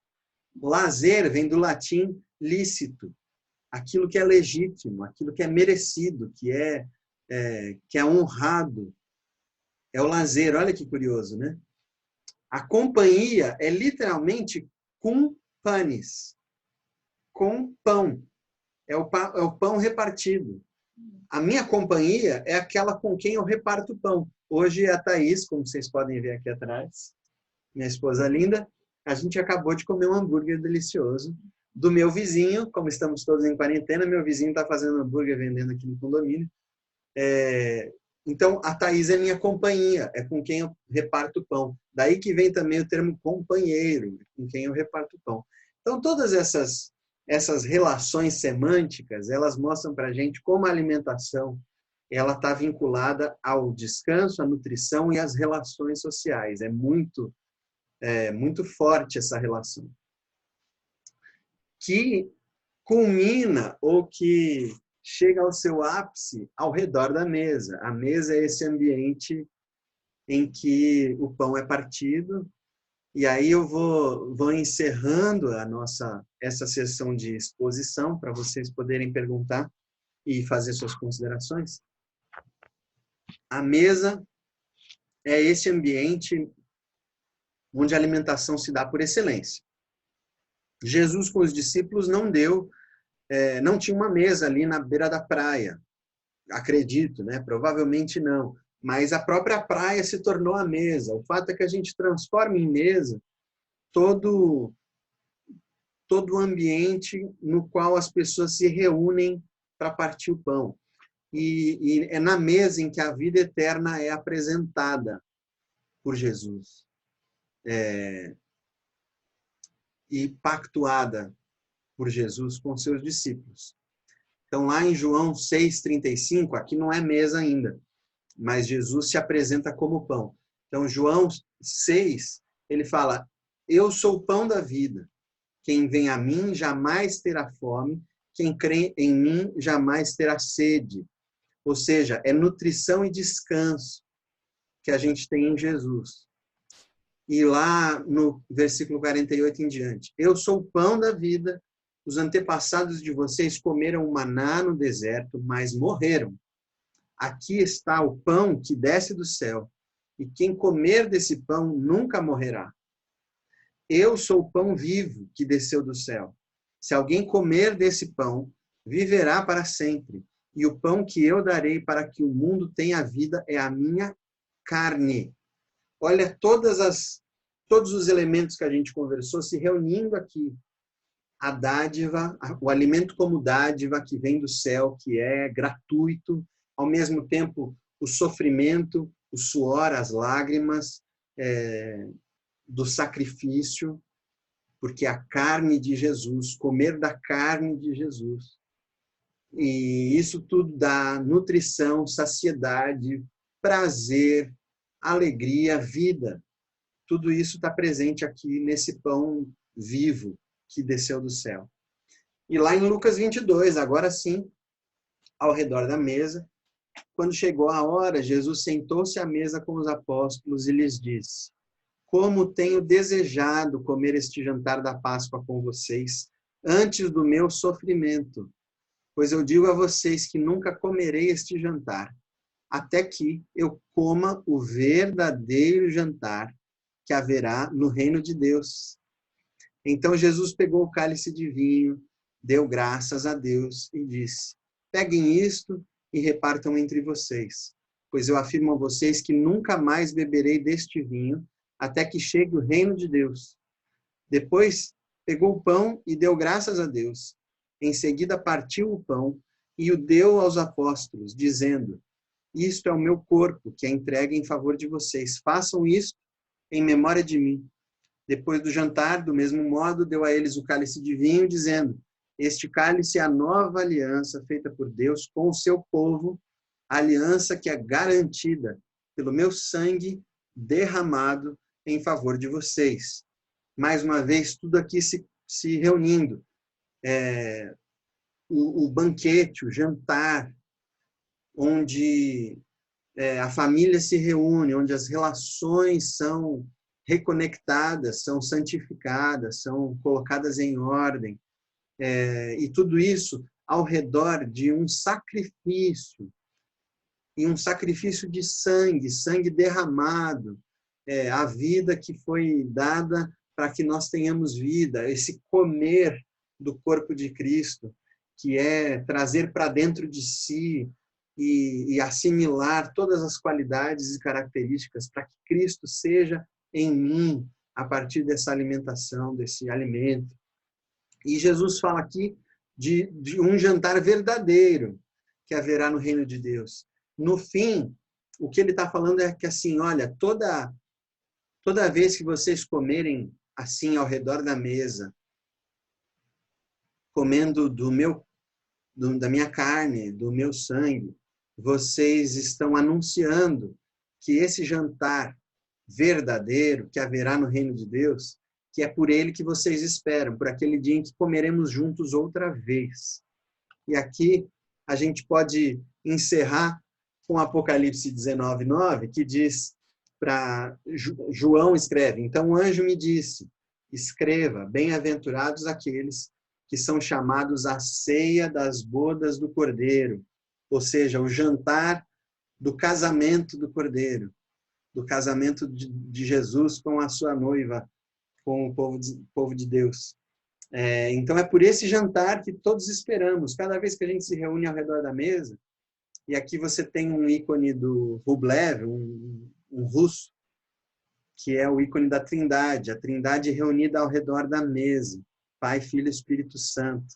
Lazer vem do latim lícito, aquilo que é legítimo, aquilo que é merecido, que é honrado. É o lazer, olha que curioso, né? A companhia é literalmente cum panis, com pão. É o pão repartido. A minha companhia é aquela com quem eu reparto o pão. Hoje a Thaís, como vocês podem ver aqui atrás, minha esposa linda, a gente acabou de comer um hambúrguer delicioso do meu vizinho. Como estamos todos em quarentena, meu vizinho está fazendo hambúrguer vendendo aqui no condomínio. Então, a Thaís é minha companhia, é com quem eu reparto o pão. Daí que vem também o termo companheiro, com quem eu reparto o pão. Então, todas essas relações semânticas, elas mostram para a gente como a alimentação ela está vinculada ao descanso, à nutrição e às relações sociais. É muito forte essa relação. Que culmina ou que chega ao seu ápice ao redor da mesa. A mesa é esse ambiente em que o pão é partido. E aí eu vou encerrando essa sessão de exposição para vocês poderem perguntar e fazer suas considerações. A mesa é esse ambiente onde a alimentação se dá por excelência. Jesus com os discípulos não tinha uma mesa ali na beira da praia. Acredito, né? Provavelmente não. Mas a própria praia se tornou a mesa. O fato é que a gente transforma em mesa todo o ambiente no qual as pessoas se reúnem para partir o pão. E é na mesa em que a vida eterna é apresentada por Jesus. E pactuada por Jesus com seus discípulos. Então, lá em João 6,35, aqui não é mesa ainda, mas Jesus se apresenta como pão. Então, João 6, ele fala, eu sou o pão da vida. Quem vem a mim jamais terá fome, quem crê em mim jamais terá sede. Ou seja, é nutrição e descanso que a gente tem em Jesus. E lá no versículo 48 em diante, eu sou o pão da vida, os antepassados de vocês comeram o maná no deserto, mas morreram. Aqui está o pão que desce do céu, e quem comer desse pão nunca morrerá. Eu sou o pão vivo que desceu do céu. Se alguém comer desse pão, viverá para sempre. E o pão que eu darei para que o mundo tenha vida é a minha carne. Olha todos os elementos que a gente conversou se reunindo aqui. A dádiva, o alimento como dádiva que vem do céu, que é gratuito, ao mesmo tempo o sofrimento, o suor, as lágrimas do sacrifício, porque a carne de Jesus, comer da carne de Jesus, e isso tudo dá nutrição, saciedade, prazer, alegria, vida. Tudo isso está presente aqui nesse pão vivo que desceu do céu. E lá em Lucas 22, agora sim, ao redor da mesa, Quando chegou a hora, Jesus sentou-se à mesa com os apóstolos e lhes disse: Como tenho desejado comer este jantar da Páscoa com vocês, antes do meu sofrimento. Pois eu digo a vocês que nunca comerei este jantar, até que eu coma o verdadeiro jantar que haverá no reino de Deus. Então Jesus pegou o cálice de vinho, deu graças a Deus e disse: Peguem isto e repartam entre vocês, pois eu afirmo a vocês que nunca mais beberei deste vinho, até que chegue o reino de Deus. Depois pegou o pão e deu graças a Deus. Em seguida partiu o pão e o deu aos apóstolos, dizendo: Isto é o meu corpo, que é entregue em favor de vocês. Façam isto em memória de mim. Depois do jantar, do mesmo modo, deu a eles o cálice de vinho, dizendo: Este cálice é a nova aliança feita por Deus com o seu povo, a aliança que é garantida pelo meu sangue derramado em favor de vocês. Mais uma vez, tudo aqui se reunindo. O banquete, o jantar, onde a família se reúne, onde as relações são reconectadas, são santificadas, são colocadas em ordem. E tudo isso ao redor de um sacrifício, e um sacrifício de sangue derramado, a vida que foi dada para que nós tenhamos vida, esse comer do corpo de Cristo, que é trazer para dentro de si e assimilar todas as qualidades e características para que Cristo seja em mim a partir dessa alimentação, desse alimento. E Jesus fala aqui de um jantar verdadeiro que haverá no reino de Deus. No fim, o que ele está falando é que assim, olha, toda vez que vocês comerem assim ao redor da mesa, comendo da minha carne, do meu sangue, vocês estão anunciando que esse jantar verdadeiro que haverá no reino de Deus, que é por ele que vocês esperam, por aquele dia em que comeremos juntos outra vez. E aqui a gente pode encerrar com Apocalipse 19:9, que diz para João escreve: Então o anjo me disse, escreva, bem-aventurados aqueles que são chamados à ceia das bodas do Cordeiro, ou seja, o jantar do casamento do Cordeiro, do casamento de Jesus com a sua noiva, com o povo de Deus. Então é por esse jantar que todos esperamos, cada vez que a gente se reúne ao redor da mesa. E aqui você tem um ícone do Rublev, um russo, que é o ícone da Trindade, a Trindade reunida ao redor da mesa, Pai, Filho e Espírito Santo.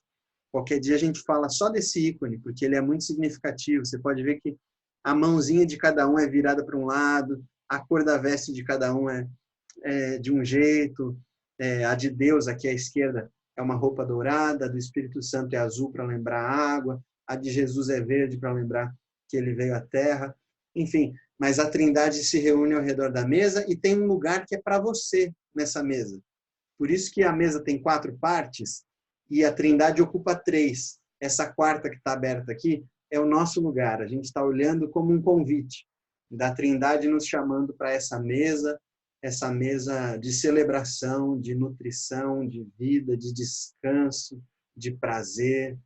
Qualquer dia a gente fala só desse ícone, porque ele é muito significativo. Você pode ver que a mãozinha de cada um é virada para um lado, a cor da veste de cada um é de um jeito, a de Deus aqui à esquerda é uma roupa dourada, a do Espírito Santo é azul para lembrar a água, a de Jesus é verde para lembrar que ele veio à terra. Enfim, mas a Trindade se reúne ao redor da mesa e tem um lugar que é para você nessa mesa. Por isso que a mesa tem 4 partes e a Trindade ocupa 3. Essa quarta que está aberta aqui é o nosso lugar. A gente está olhando como um convite da Trindade nos chamando para essa mesa de celebração, de nutrição, de vida, de descanso, de prazer,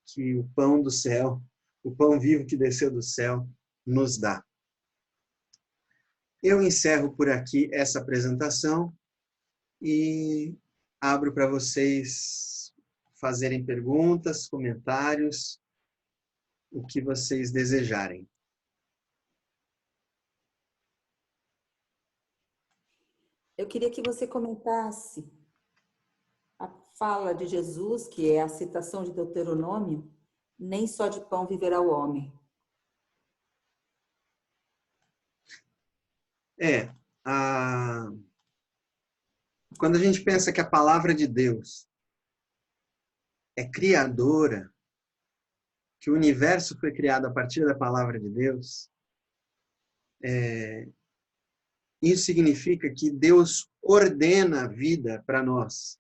que o pão do céu, o pão vivo que desceu do céu, nos dá. Eu encerro por aqui essa apresentação e abro para vocês fazerem perguntas, comentários, o que vocês desejarem. Eu queria que você comentasse a fala de Jesus, que é a citação de Deuteronômio, nem só de pão viverá o homem. Quando a gente pensa que a palavra de Deus é criadora, que o universo foi criado a partir da palavra de Deus, isso significa que Deus ordena a vida para nós.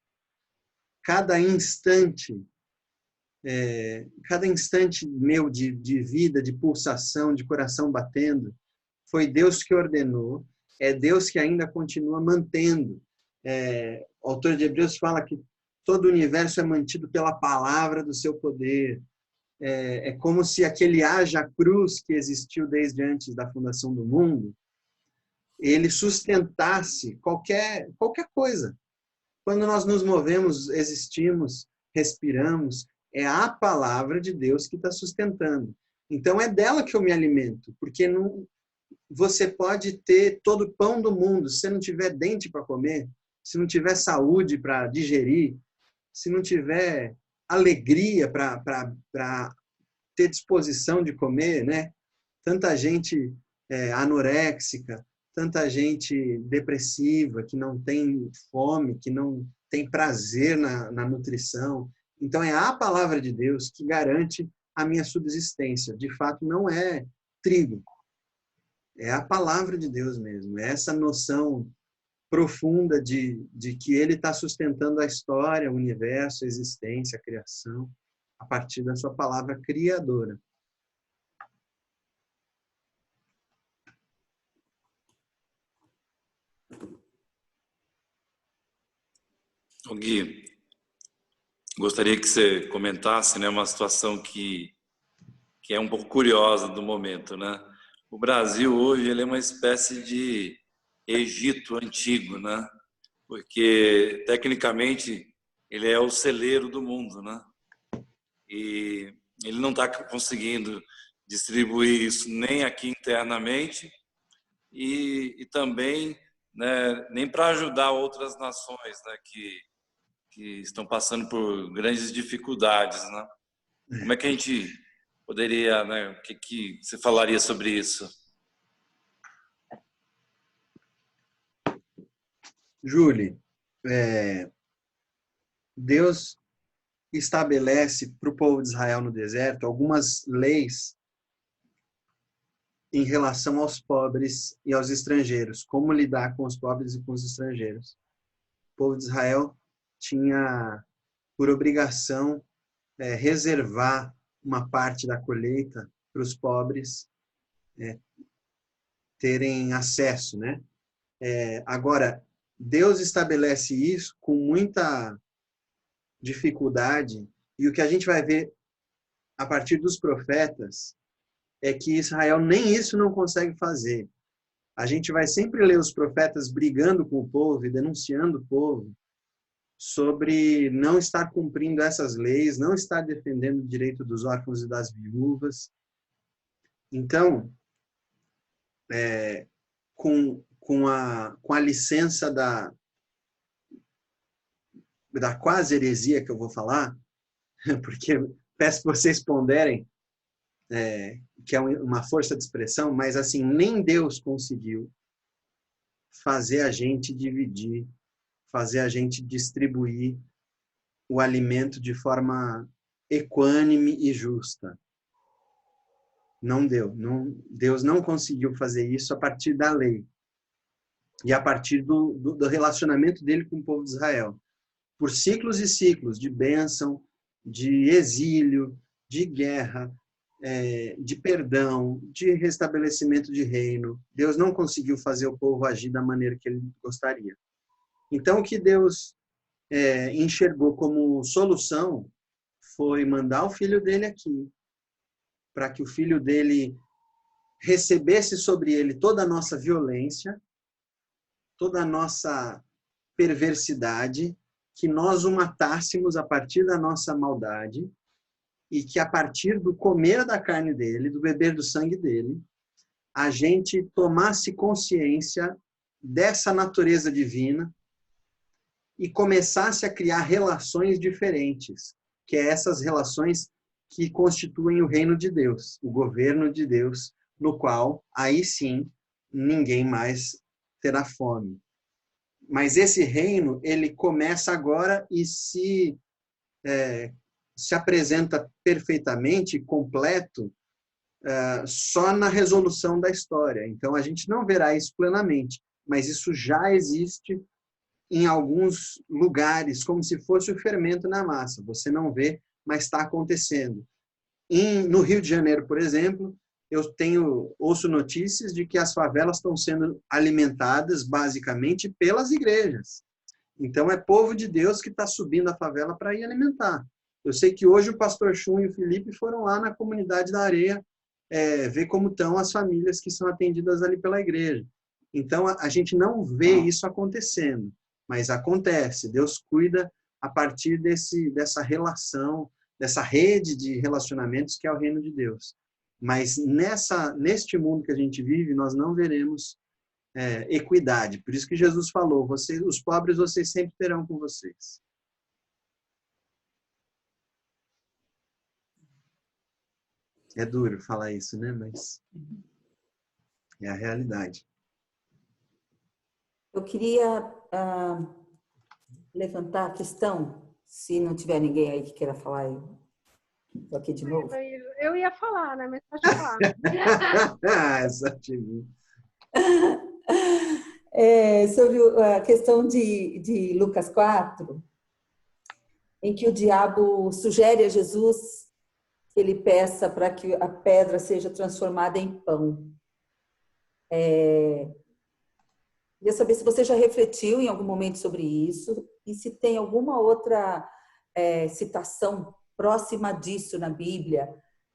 Cada instante cada instante meu de vida, de pulsação, de coração batendo, foi Deus que ordenou, é Deus que ainda continua mantendo. O autor de Hebreus fala que todo o universo é mantido pela palavra do seu poder. É como se aquele haja cruz que existiu desde antes da fundação do mundo, ele sustentasse qualquer coisa. Quando nós nos movemos, existimos, respiramos, é a palavra de Deus que está sustentando. Então é dela que eu me alimento, porque não, você pode ter todo o pão do mundo, se você não tiver dente para comer, se não tiver saúde para digerir, se não tiver alegria para ter disposição de comer, né? Tanta gente anoréxica, tanta gente depressiva, que não tem fome, que não tem prazer na nutrição. Então, é a palavra de Deus que garante a minha subsistência. De fato, não é trigo. É a palavra de Deus mesmo. É essa noção profunda de que Ele está sustentando a história, o universo, a existência, a criação, a partir da sua palavra criadora. Gui, gostaria que você comentasse, né, uma situação que é um pouco curiosa do momento, né? O Brasil hoje ele é uma espécie de Egito antigo, né? Porque tecnicamente ele é o celeiro do mundo, né? E ele não está conseguindo distribuir isso nem aqui internamente e também, né, nem para ajudar outras nações, né, que estão passando por grandes dificuldades, né? Como é que a gente poderia, né, o que você falaria sobre isso? Júlia, Deus estabelece para o povo de Israel no deserto algumas leis em relação aos pobres e aos estrangeiros, como lidar com os pobres e com os estrangeiros. O povo de Israel tinha por obrigação reservar uma parte da colheita para os pobres terem acesso, né? Agora, Deus estabelece isso com muita dificuldade, e o que a gente vai ver a partir dos profetas é que Israel nem isso não consegue fazer. A gente vai sempre ler os profetas brigando com o povo e denunciando o povo sobre não estar cumprindo essas leis, não estar defendendo o direito dos órfãos e das viúvas. Então, com a licença da quase heresia que eu vou falar, porque peço que vocês ponderem, que é uma força de expressão, mas assim, nem Deus conseguiu fazer a gente dividir, fazer a gente distribuir o alimento de forma equânime e justa. Não deu. Deus não conseguiu fazer isso a partir da lei e a partir do relacionamento dele com o povo de Israel. Por ciclos e ciclos de bênção, de exílio, de guerra, de perdão, de restabelecimento de reino. Deus não conseguiu fazer o povo agir da maneira que ele gostaria. Então, o que Deus enxergou como solução foi mandar o filho dele aqui, para que o filho dele recebesse sobre ele toda a nossa violência, toda a nossa perversidade, que nós o matássemos a partir da nossa maldade, e que a partir do comer da carne dele, do beber do sangue dele, a gente tomasse consciência dessa natureza divina e começasse a criar relações diferentes, que é essas relações que constituem o reino de Deus, o governo de Deus, no qual, aí sim, ninguém mais terá fome. Mas esse reino, ele começa agora e se apresenta perfeitamente, completo, só na resolução da história. Então, a gente não verá isso plenamente, mas isso já existe em alguns lugares, como se fosse o fermento na massa. Você não vê, mas está acontecendo. No Rio de Janeiro, por exemplo, ouço notícias de que as favelas estão sendo alimentadas basicamente pelas igrejas. Então, é povo de Deus que está subindo a favela para ir alimentar. Eu sei que hoje o pastor Chum e o Felipe foram lá na comunidade da Areia ver como estão as famílias que são atendidas ali pela igreja. Então, a gente não vê isso acontecendo, mas acontece. Deus cuida a partir dessa relação, dessa rede de relacionamentos que é o reino de Deus. Mas neste mundo que a gente vive, nós não veremos equidade. Por isso que Jesus falou, os pobres vocês sempre terão com vocês. É duro falar isso, né? Mas é a realidade. Eu queria levantar a questão, se não tiver ninguém aí que queira falar, eu tô aqui de novo. Eu ia falar, né? Mas pode falar. Essa tive. Sobre a questão de Lucas 4, em que o diabo sugere a Jesus que ele peça para que a pedra seja transformada em pão. Queria saber se você já refletiu em algum momento sobre isso e se tem alguma outra citação próxima disso na Bíblia,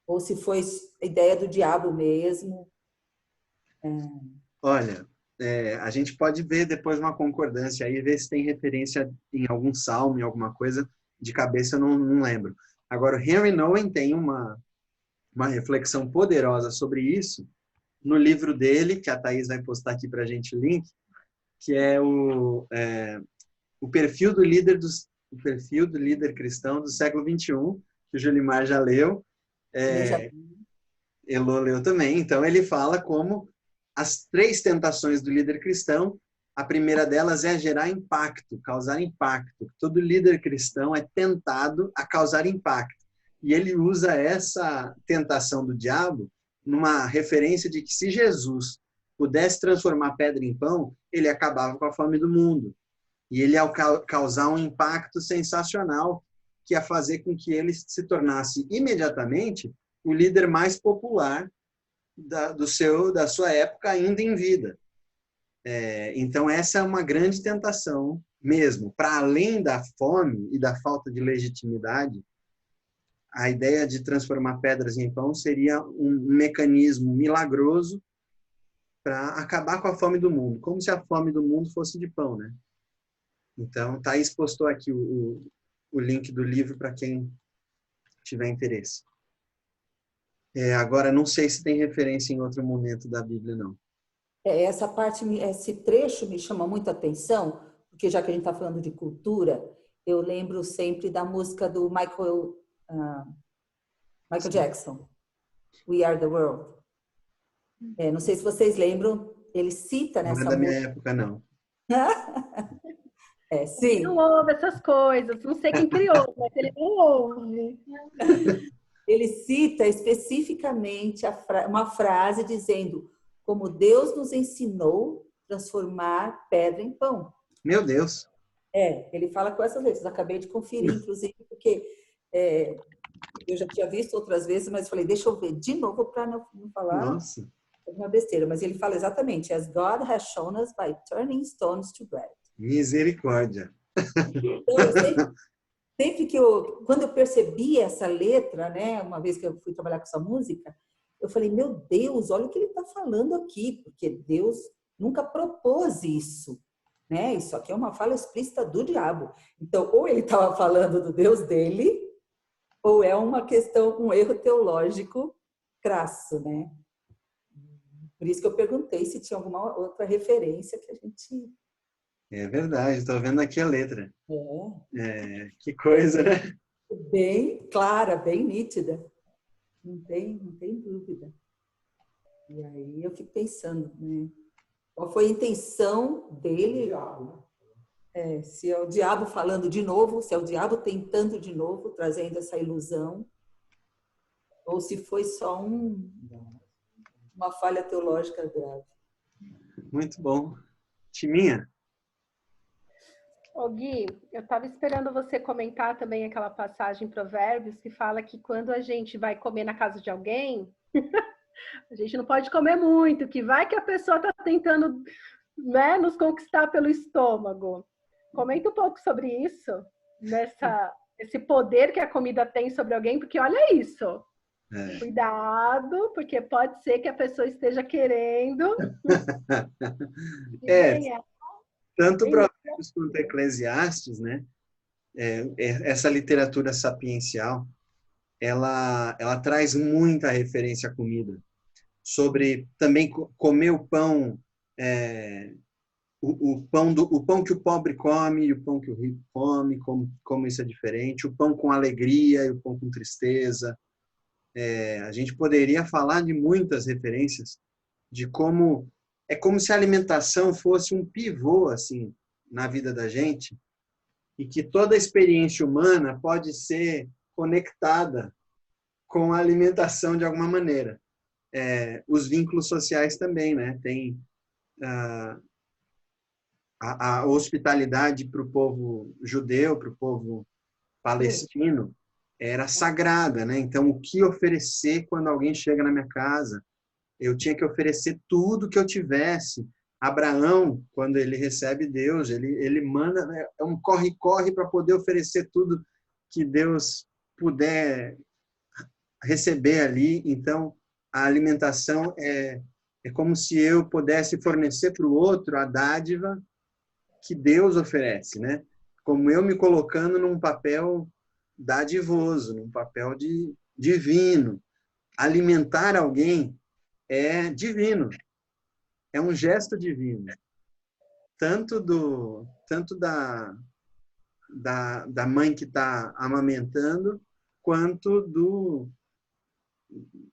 ou se foi ideia do diabo mesmo. Olha, a gente pode ver depois uma concordância aí, ver se tem referência em algum salmo, em alguma coisa. De cabeça eu não lembro. Agora, o Henry Nouwen tem uma reflexão poderosa sobre isso no livro dele, que a Thaís vai postar aqui para a gente o link, que é o perfil do líder cristão do século XXI, que o Julimar já leu. Elô leu também. Então, ele fala como as 3 tentações do líder cristão, a primeira delas é gerar impacto, causar impacto. Todo líder cristão é tentado a causar impacto. E ele usa essa tentação do diabo numa referência de que se Jesus pudesse transformar pedra em pão, ele acabava com a fome do mundo. E ele ia causar um impacto sensacional, que ia fazer com que ele se tornasse imediatamente o líder mais popular da sua época ainda em vida. Então, essa é uma grande tentação mesmo. Para além da fome e da falta de legitimidade, a ideia de transformar pedras em pão seria um mecanismo milagroso para acabar com a fome do mundo, como se a fome do mundo fosse de pão, né? Então, Thaís postou aqui o link do livro para quem tiver interesse. Agora, não sei se tem referência em outro momento da Bíblia, não. Essa parte, esse trecho me chama muito a atenção, porque já que a gente está falando de cultura, eu lembro sempre da música do Michael Jackson, We Are the World. Não sei se vocês lembram, ele cita nessa música. Não é da minha época, não. Sim. Ele não ouve essas coisas, não sei quem criou, mas ele não ouve. Ele cita especificamente uma frase dizendo: como Deus nos ensinou a transformar pedra em pão. Meu Deus! Ele fala com essas letras. Acabei de conferir, inclusive, porque eu já tinha visto outras vezes, mas falei, deixa eu ver de novo para não falar uma besteira. Mas ele fala exatamente: as God has shown us by turning stones to bread. Misericórdia! Então, quando eu percebi essa letra, né, uma vez que eu fui trabalhar com essa música, eu falei, meu Deus, olha o que ele está falando aqui, porque Deus nunca propôs isso, né? Isso aqui é uma fala explícita do diabo. Então, ou ele estava falando do Deus dele, ou é uma questão, um erro teológico crasso, né? Por isso que eu perguntei se tinha alguma outra referência que a gente... É verdade, estou vendo aqui a letra. Que coisa, né? Bem clara, bem nítida. Não tem dúvida. E aí eu fico pensando, né? Qual foi a intenção dele? Se é o diabo falando de novo, se é o diabo tentando de novo, trazendo essa ilusão, ou se foi só uma falha teológica grave. Muito bom. Timinha? Ô Gui, eu estava esperando você comentar também aquela passagem em Provérbios que fala que quando a gente vai comer na casa de alguém, a gente não pode comer muito, que vai que a pessoa está tentando, né, nos conquistar pelo estômago. Comenta um pouco sobre isso, esse poder que a comida tem sobre alguém, porque olha isso. Cuidado, porque pode ser que a pessoa esteja querendo. Tanto Provérbios quanto Eclesiastes, né? Essa literatura sapiencial, ela traz muita referência à comida. Sobre também comer o pão, o pão que o pobre come e o pão que o rico come, como isso é diferente, o pão com alegria e o pão com tristeza. A gente poderia falar de muitas referências de como é como se a alimentação fosse um pivô assim na vida da gente e que toda a experiência humana pode ser conectada com a alimentação de alguma maneira. Os vínculos sociais também, né? Tem a hospitalidade para o povo judeu, para o povo palestino, era sagrada, né? Então, o que oferecer quando alguém chega na minha casa? Eu tinha que oferecer tudo que eu tivesse. Abraão, quando ele recebe Deus, ele manda, é um corre-corre para poder oferecer tudo que Deus puder receber ali. Então, a alimentação é como se eu pudesse fornecer para o outro a dádiva que Deus oferece, né? Como eu me colocando num papel dadivoso, num papel de divino. Alimentar alguém é divino, é um gesto divino, tanto da mãe que está amamentando, quanto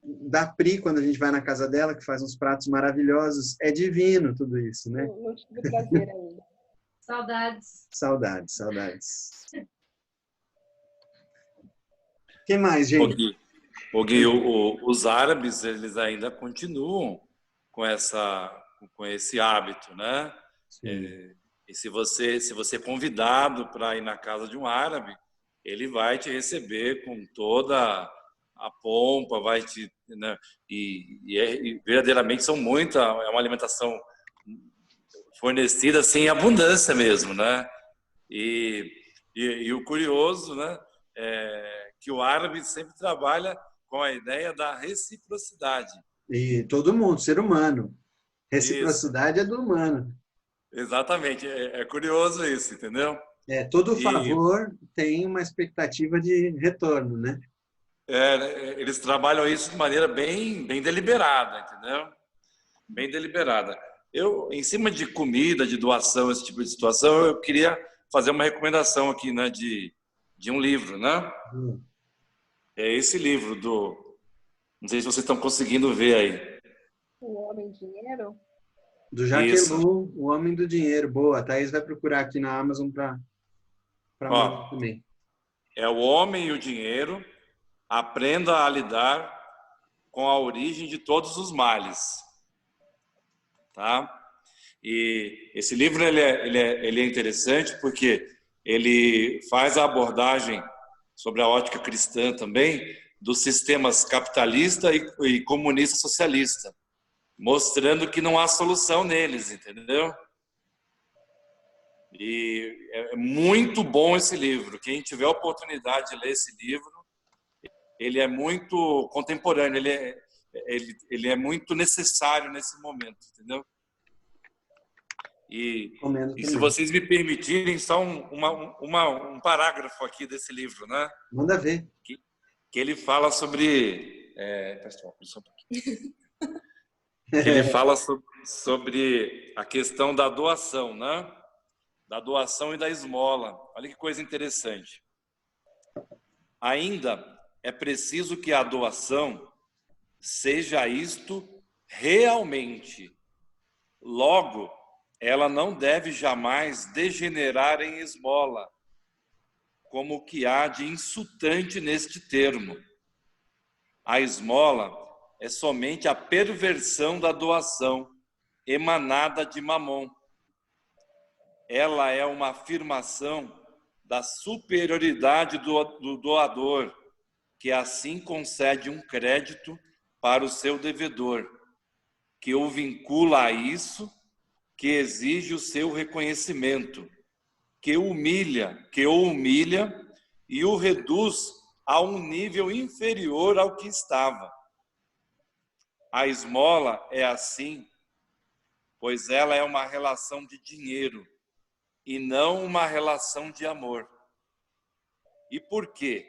da Pri, quando a gente vai na casa dela, que faz uns pratos maravilhosos. É divino tudo isso, né? Não tive prazer ainda. Saudades. Saudades. O que mais, gente? O Gui, os árabes, eles ainda continuam com esse hábito, né? E se você é convidado para ir na casa de um árabe, ele vai te receber com toda a pompa, vai te, né? E verdadeiramente é uma alimentação fornecida assim, em abundância mesmo, né? E o curioso, né, é que o árabe sempre trabalha com a ideia da reciprocidade. E todo mundo, ser humano. Reciprocidade Isso. É do humano. Exatamente. É curioso isso, entendeu? Todo favor tem uma expectativa de retorno, né? Eles trabalham isso de maneira bem deliberada, entendeu? Bem deliberada. Em cima de comida, de doação, esse tipo de situação, eu queria fazer uma recomendação aqui, né, de um livro, né? É esse livro não sei se vocês estão conseguindo ver aí. O Homem Dinheiro? Do Jacques Ellul, O Homem do Dinheiro. Boa, a Thaís vai procurar aqui na Amazon para mandar também. É O Homem e o Dinheiro. Aprenda a lidar com a origem de todos os males. Tá? E esse livro ele é interessante porque ele faz a abordagem sobre a ótica cristã também dos sistemas capitalista e comunista socialista, mostrando que não há solução neles, entendeu? E é muito bom esse livro. Quem tiver a oportunidade de ler esse livro, ele é muito contemporâneo, ele é muito necessário nesse momento, entendeu? E se vocês me permitirem, só um parágrafo aqui desse livro, né? Manda ver. Que ele fala sobre... que ele fala sobre a questão da doação, né? Da doação e da esmola. Olha que coisa interessante. Ainda é preciso que a doação seja isto realmente. Logo, ela não deve jamais degenerar em esmola, como o que há de insultante neste termo. A esmola é somente a perversão da doação, emanada de Mamon. ela é uma afirmação da superioridade do doador, que assim concede um crédito para o seu devedor, que o vincula a isso, que exige o seu reconhecimento, que o humilha e o reduz a um nível inferior ao que estava. A esmola é assim, pois ela é uma relação de dinheiro e não uma relação de amor. E por quê?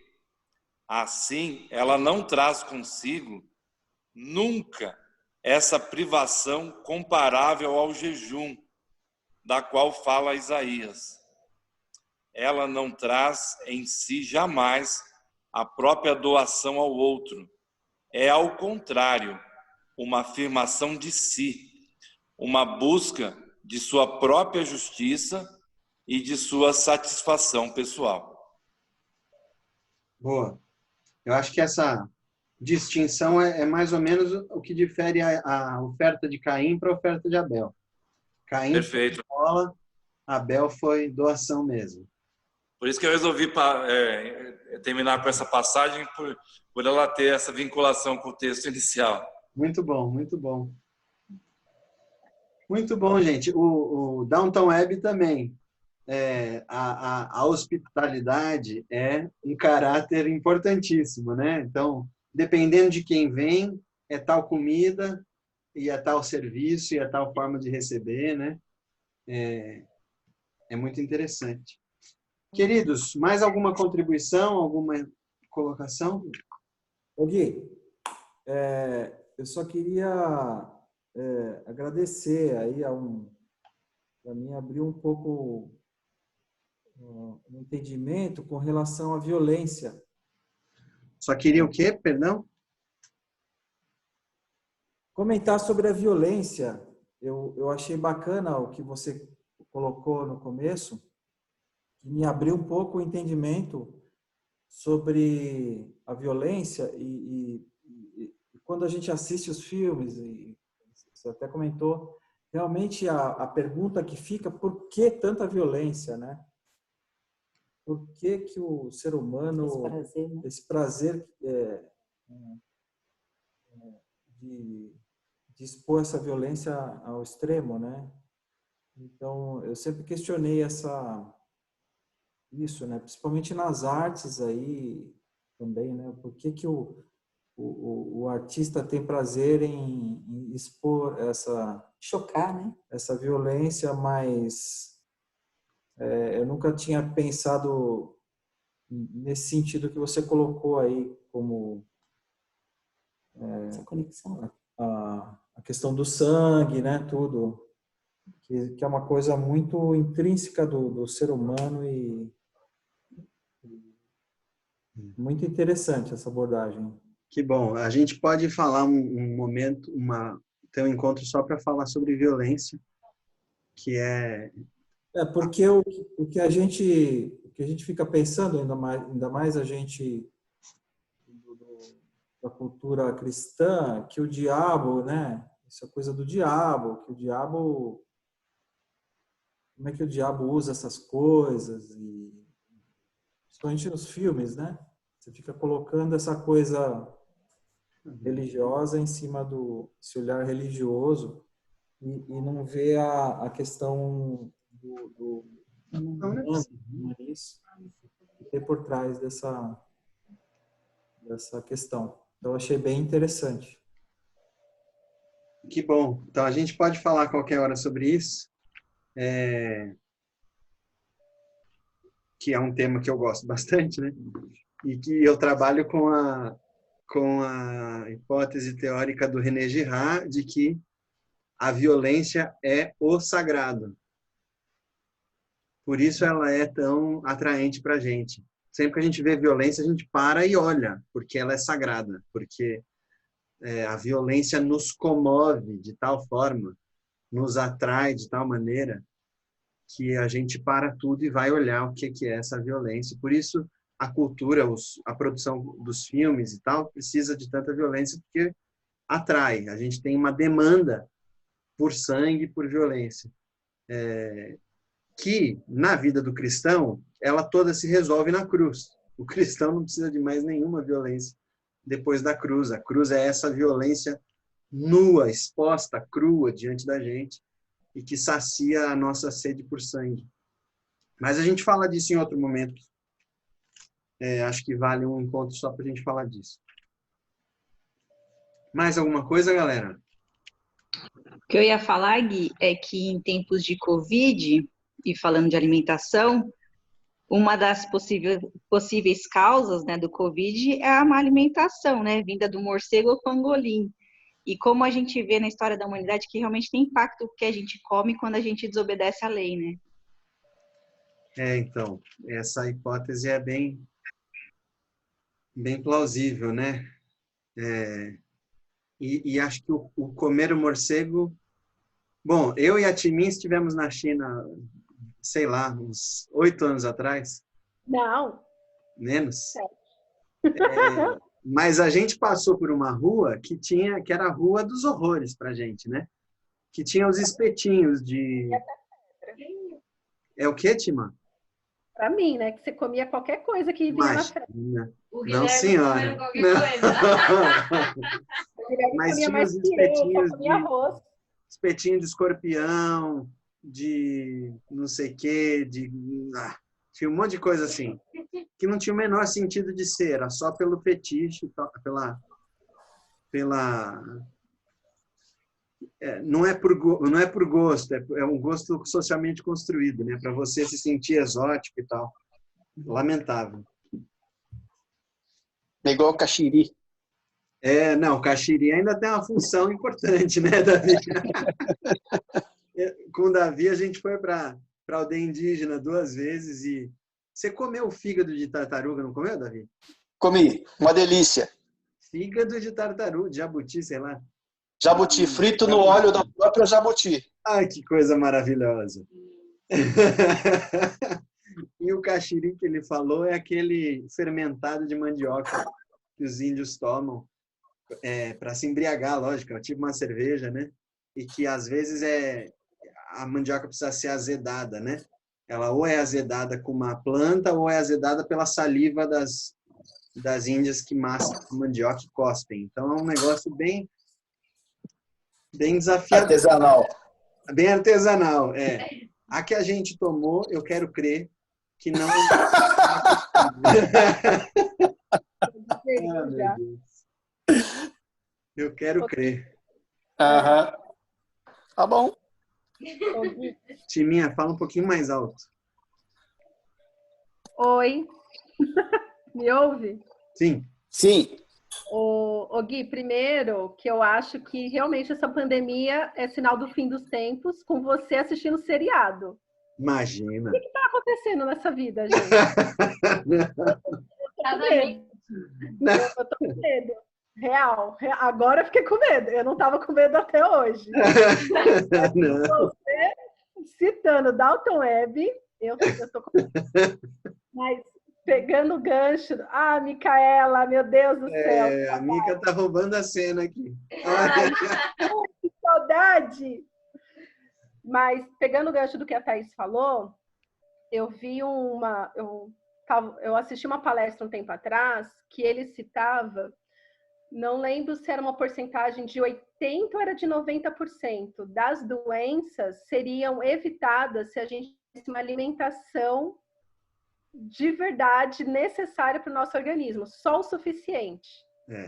Assim, ela não traz consigo nunca essa privação comparável ao jejum, da qual fala Isaías. Ela não traz em si jamais a própria doação ao outro. É, ao contrário, uma afirmação de si, uma busca de sua própria justiça e de sua satisfação pessoal. Boa. Eu acho que essa distinção é mais ou menos o que difere a oferta de Caim para a oferta de Abel. Caim Perfeito. foi esmola, Abel foi doação mesmo. Por isso que eu resolvi terminar com essa passagem, por ela ter essa vinculação com o texto inicial. Muito bom, muito bom. Muito bom, gente. O Downton Abbey também. A hospitalidade é um caráter importantíssimo, né? Então, dependendo de quem vem, é tal comida, e é tal serviço, e é tal forma de receber, né? É muito interessante. Queridos, mais alguma contribuição, alguma colocação? Ô Gui, eu só queria agradecer aí para mim abrir um pouco um entendimento com relação à violência. Só queria o quê? Perdão? Comentar sobre a violência. Eu achei bacana o que você colocou no começo, que me abriu um pouco o entendimento sobre a violência e quando a gente assiste os filmes, e você até comentou, realmente a pergunta que fica, por que tanta violência, né? Por que que o ser humano, esse prazer de expor essa violência ao extremo, né? Então, eu sempre questionei isso, né? Principalmente nas artes aí também, né? Por que que o artista tem prazer em expor chocar, né? Essa violência, mas eu nunca tinha pensado nesse sentido que você colocou aí, como essa conexão. A questão do sangue, né? Tudo. Que é uma coisa muito intrínseca do ser humano e muito interessante essa abordagem. Que bom. A gente pode falar um momento, ter um encontro só para falar sobre violência, que porque o que a gente fica pensando, ainda mais a gente da cultura cristã, que o diabo, né? Isso é coisa do diabo, como é que o diabo usa essas coisas, e principalmente nos filmes, né? Você fica colocando essa coisa religiosa em cima desse olhar religioso e não vê a questão do humaniz que tem por trás dessa questão. Então, eu achei bem interessante. Que bom. Então, a gente pode falar a qualquer hora sobre isso, que é um tema que eu gosto bastante, né? E que eu trabalho com a hipótese teórica do René Girard de que a violência é o sagrado. Por isso ela é tão atraente para a gente. Sempre que a gente vê violência, a gente para e olha, porque ela é sagrada, porque a violência nos comove de tal forma, nos atrai de tal maneira, que a gente para tudo e vai olhar o que é essa violência. Por isso, a cultura, a produção dos filmes e tal, precisa de tanta violência, porque atrai. A gente tem uma demanda por sangue, por violência. que na vida do cristão, ela toda se resolve na cruz. O cristão não precisa de mais nenhuma violência depois da cruz. A cruz é essa violência nua, exposta, crua diante da gente e que sacia a nossa sede por sangue. Mas a gente fala disso em outro momento. Acho que vale um encontro só para a gente falar disso. Mais alguma coisa, galera? O que eu ia falar, Gui, é que em tempos de Covid, e falando de alimentação, uma das possíveis causas, né, do Covid é a má alimentação, né, vinda do morcego ou pangolim. E como a gente vê na história da humanidade que realmente tem impacto o que a gente come quando a gente desobedece à lei, né? Então, essa hipótese é bem plausível, né? E acho que o comer o morcego... Bom, eu e a Timin estivemos na China, sei lá, uns 8 anos atrás. Não. Menos. Mas a gente passou por uma rua que era a rua dos horrores pra gente, né? Que tinha os espetinhos de... É o quê, Tima? Pra mim, né? Que você comia qualquer coisa que vinha na frente. Não, senhora. Mas tinha os espetinhos espetinho de escorpião, de não sei o quê, tinha um monte de coisa assim, que não tinha o menor sentido de ser, era só pelo fetiche, não é por gosto, é um gosto socialmente construído, né? Para você se sentir exótico e tal. Lamentável. É igual o caxiri. Não, o caxiri ainda tem uma função importante, né, Davi? Com o Davi, a gente foi para a aldeia indígena 2 vezes e... Você comeu fígado de tartaruga, não comeu, Davi? Comi, uma delícia. Fígado de tartaruga, de jabuti, sei lá. Jabuti, frito no óleo da própria jabuti. Ai, que coisa maravilhosa. E o caxiri que ele falou é aquele fermentado de mandioca que os índios tomam para se embriagar, lógico, é tipo uma cerveja, né? E que às vezes a mandioca precisa ser azedada, né? Ela ou é azedada com uma planta ou é azedada pela saliva das índias que mascam a mandioca e cospem. Então é um negócio bem desafiador. Artesanal. Bem artesanal, A que a gente tomou, eu quero crer que não... meu Deus. Eu quero crer. Aham. Tá bom. Timinha, fala um pouquinho mais alto. Oi. Me ouve? Sim. Sim. Ô Gui, primeiro que eu acho que realmente essa pandemia é sinal do fim dos tempos, com você assistindo seriado. Imagina. O que está acontecendo nessa vida, gente? Eu tô com medo. Real. Agora eu fiquei com medo. Eu não estava com medo até hoje. Não. Você citando Dalton Webb, eu tô com medo. Mas pegando o gancho. Micaela, meu Deus do céu. A Mica tá roubando a cena aqui. Que saudade! Mas pegando o gancho do que a Thaís falou, eu vi eu assisti uma palestra um tempo atrás que ele citava, não lembro se era uma porcentagem de 80% ou era de 90% das doenças seriam evitadas se a gente tivesse uma alimentação de verdade necessária para o nosso organismo, só o suficiente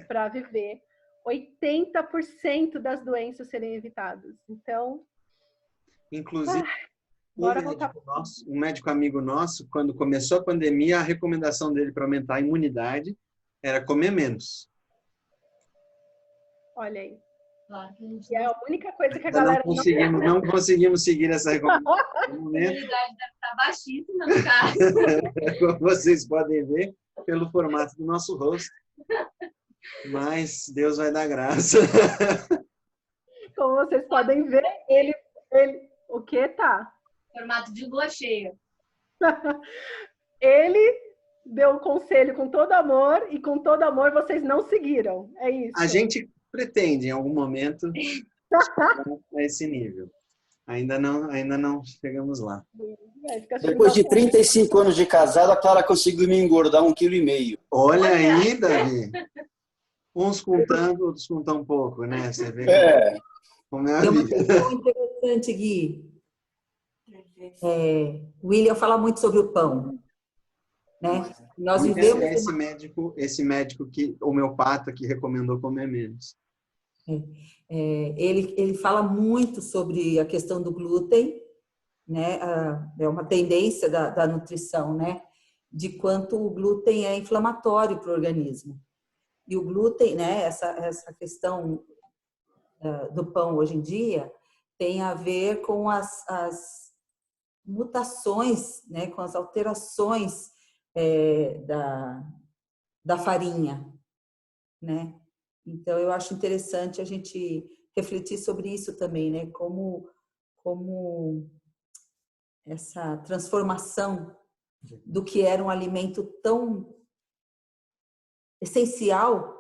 para viver. 80% das doenças seriam evitadas. Então, inclusive, um médico amigo nosso, quando começou a pandemia, a recomendação dele para aumentar a imunidade era comer menos. Olha aí. E é a única coisa que a galera não conseguimos seguir essa recomendação. A imunidade deve estar baixíssima no caso. Como vocês podem ver pelo formato do nosso rosto. Mas Deus vai dar graça. Como vocês podem ver, ele o que tá? Formato de lua cheia. Ele deu um conselho com todo amor e com todo amor vocês não seguiram. É isso. A gente pretende, em algum momento, a esse nível. Ainda não chegamos lá. Vai ficar assistindo Depois de bastante. 35 anos de casado, a Clara conseguiu me engordar 1,5 kg. Olha aí, Davi. Uns contando, outros com tão pouco, né? Você vê como é a Tem uma vida. questão interessante, Gui. O William fala muito sobre o pão, né? Nós vivemos Esse médico que homeopata que recomendou comer menos. ele fala muito sobre a questão do glúten, né? É uma tendência da nutrição, né? De quanto o glúten é inflamatório para o organismo. E o glúten, né? Essa questão do pão hoje em dia tem a ver com as mutações, né? Com as alterações da farinha, né? Então, eu acho interessante a gente refletir sobre isso também, né? Como essa transformação do que era um alimento tão essencial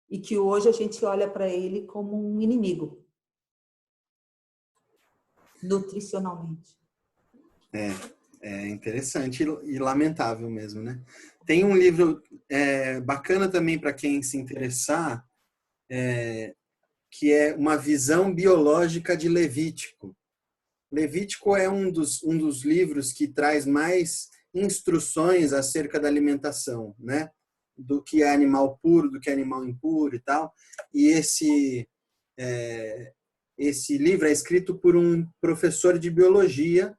e que hoje a gente olha para ele como um inimigo, nutricionalmente. É interessante e lamentável mesmo, né? Tem um livro bacana também para quem se interessar, que é Uma Visão Biológica de Levítico. Levítico é um dos livros que traz mais instruções acerca da alimentação, né? Do que é animal puro, do que é animal impuro e tal. E esse livro é escrito por um professor de biologia,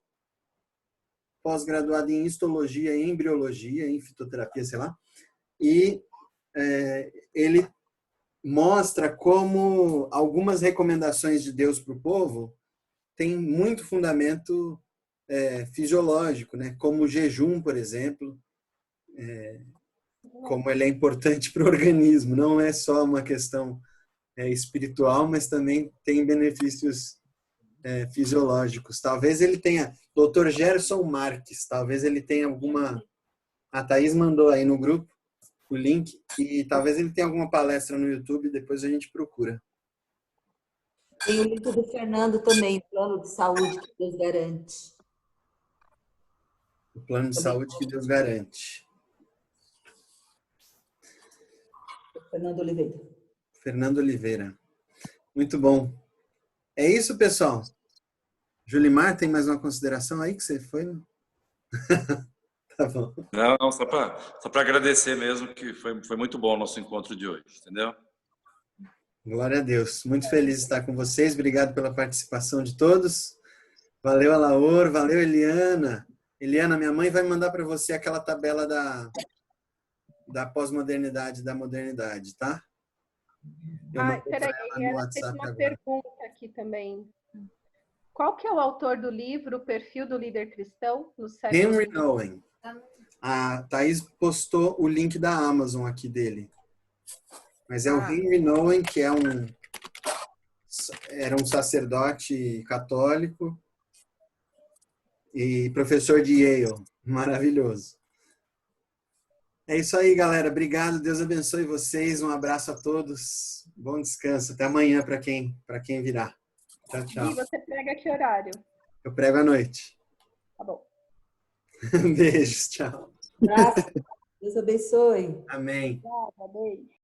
pós-graduado em histologia, em embriologia, em fitoterapia, sei lá. E ele mostra como algumas recomendações de Deus para o povo têm muito fundamento fisiológico, né? Como o jejum, por exemplo, como ele é importante para o organismo. Não é só uma questão espiritual, mas também tem benefícios fisiológicos. Talvez ele tenha... Dr. Gerson Marques, talvez ele tenha alguma... A Thaís mandou aí no grupo o link e talvez ele tenha alguma palestra no YouTube, depois a gente procura. Tem o livro do Fernando também, Plano de Saúde que Deus Garante. O plano de saúde que Deus garante. Fernando Oliveira. Fernando Oliveira. Muito bom. É isso, pessoal. Julimar, tem mais uma consideração aí que você foi? Tá bom. Não, só para agradecer mesmo, que foi muito bom o nosso encontro de hoje, entendeu? Glória a Deus. Muito feliz de estar com vocês. Obrigado pela participação de todos. Valeu, Alaor. Valeu, Eliana. Eliana, minha mãe vai mandar para você aquela tabela da pós-modernidade, da modernidade, tá? Peraí, Eliana fez uma pergunta aqui também. Qual que é o autor do livro O Perfil do Líder Cristão no século Henry Nouwen. A Thaís postou o link da Amazon aqui dele. Mas é o Henry Nouwen, que era um sacerdote católico e professor de Yale. Maravilhoso. É isso aí, galera. Obrigado. Deus abençoe vocês. Um abraço a todos. Bom descanso. Até amanhã para quem virá. Tchau, tchau. E você prega que horário? Eu prego à noite. Tá bom. Beijos. Tchau. Abraço. Deus abençoe. Amém. Tchau, beijo.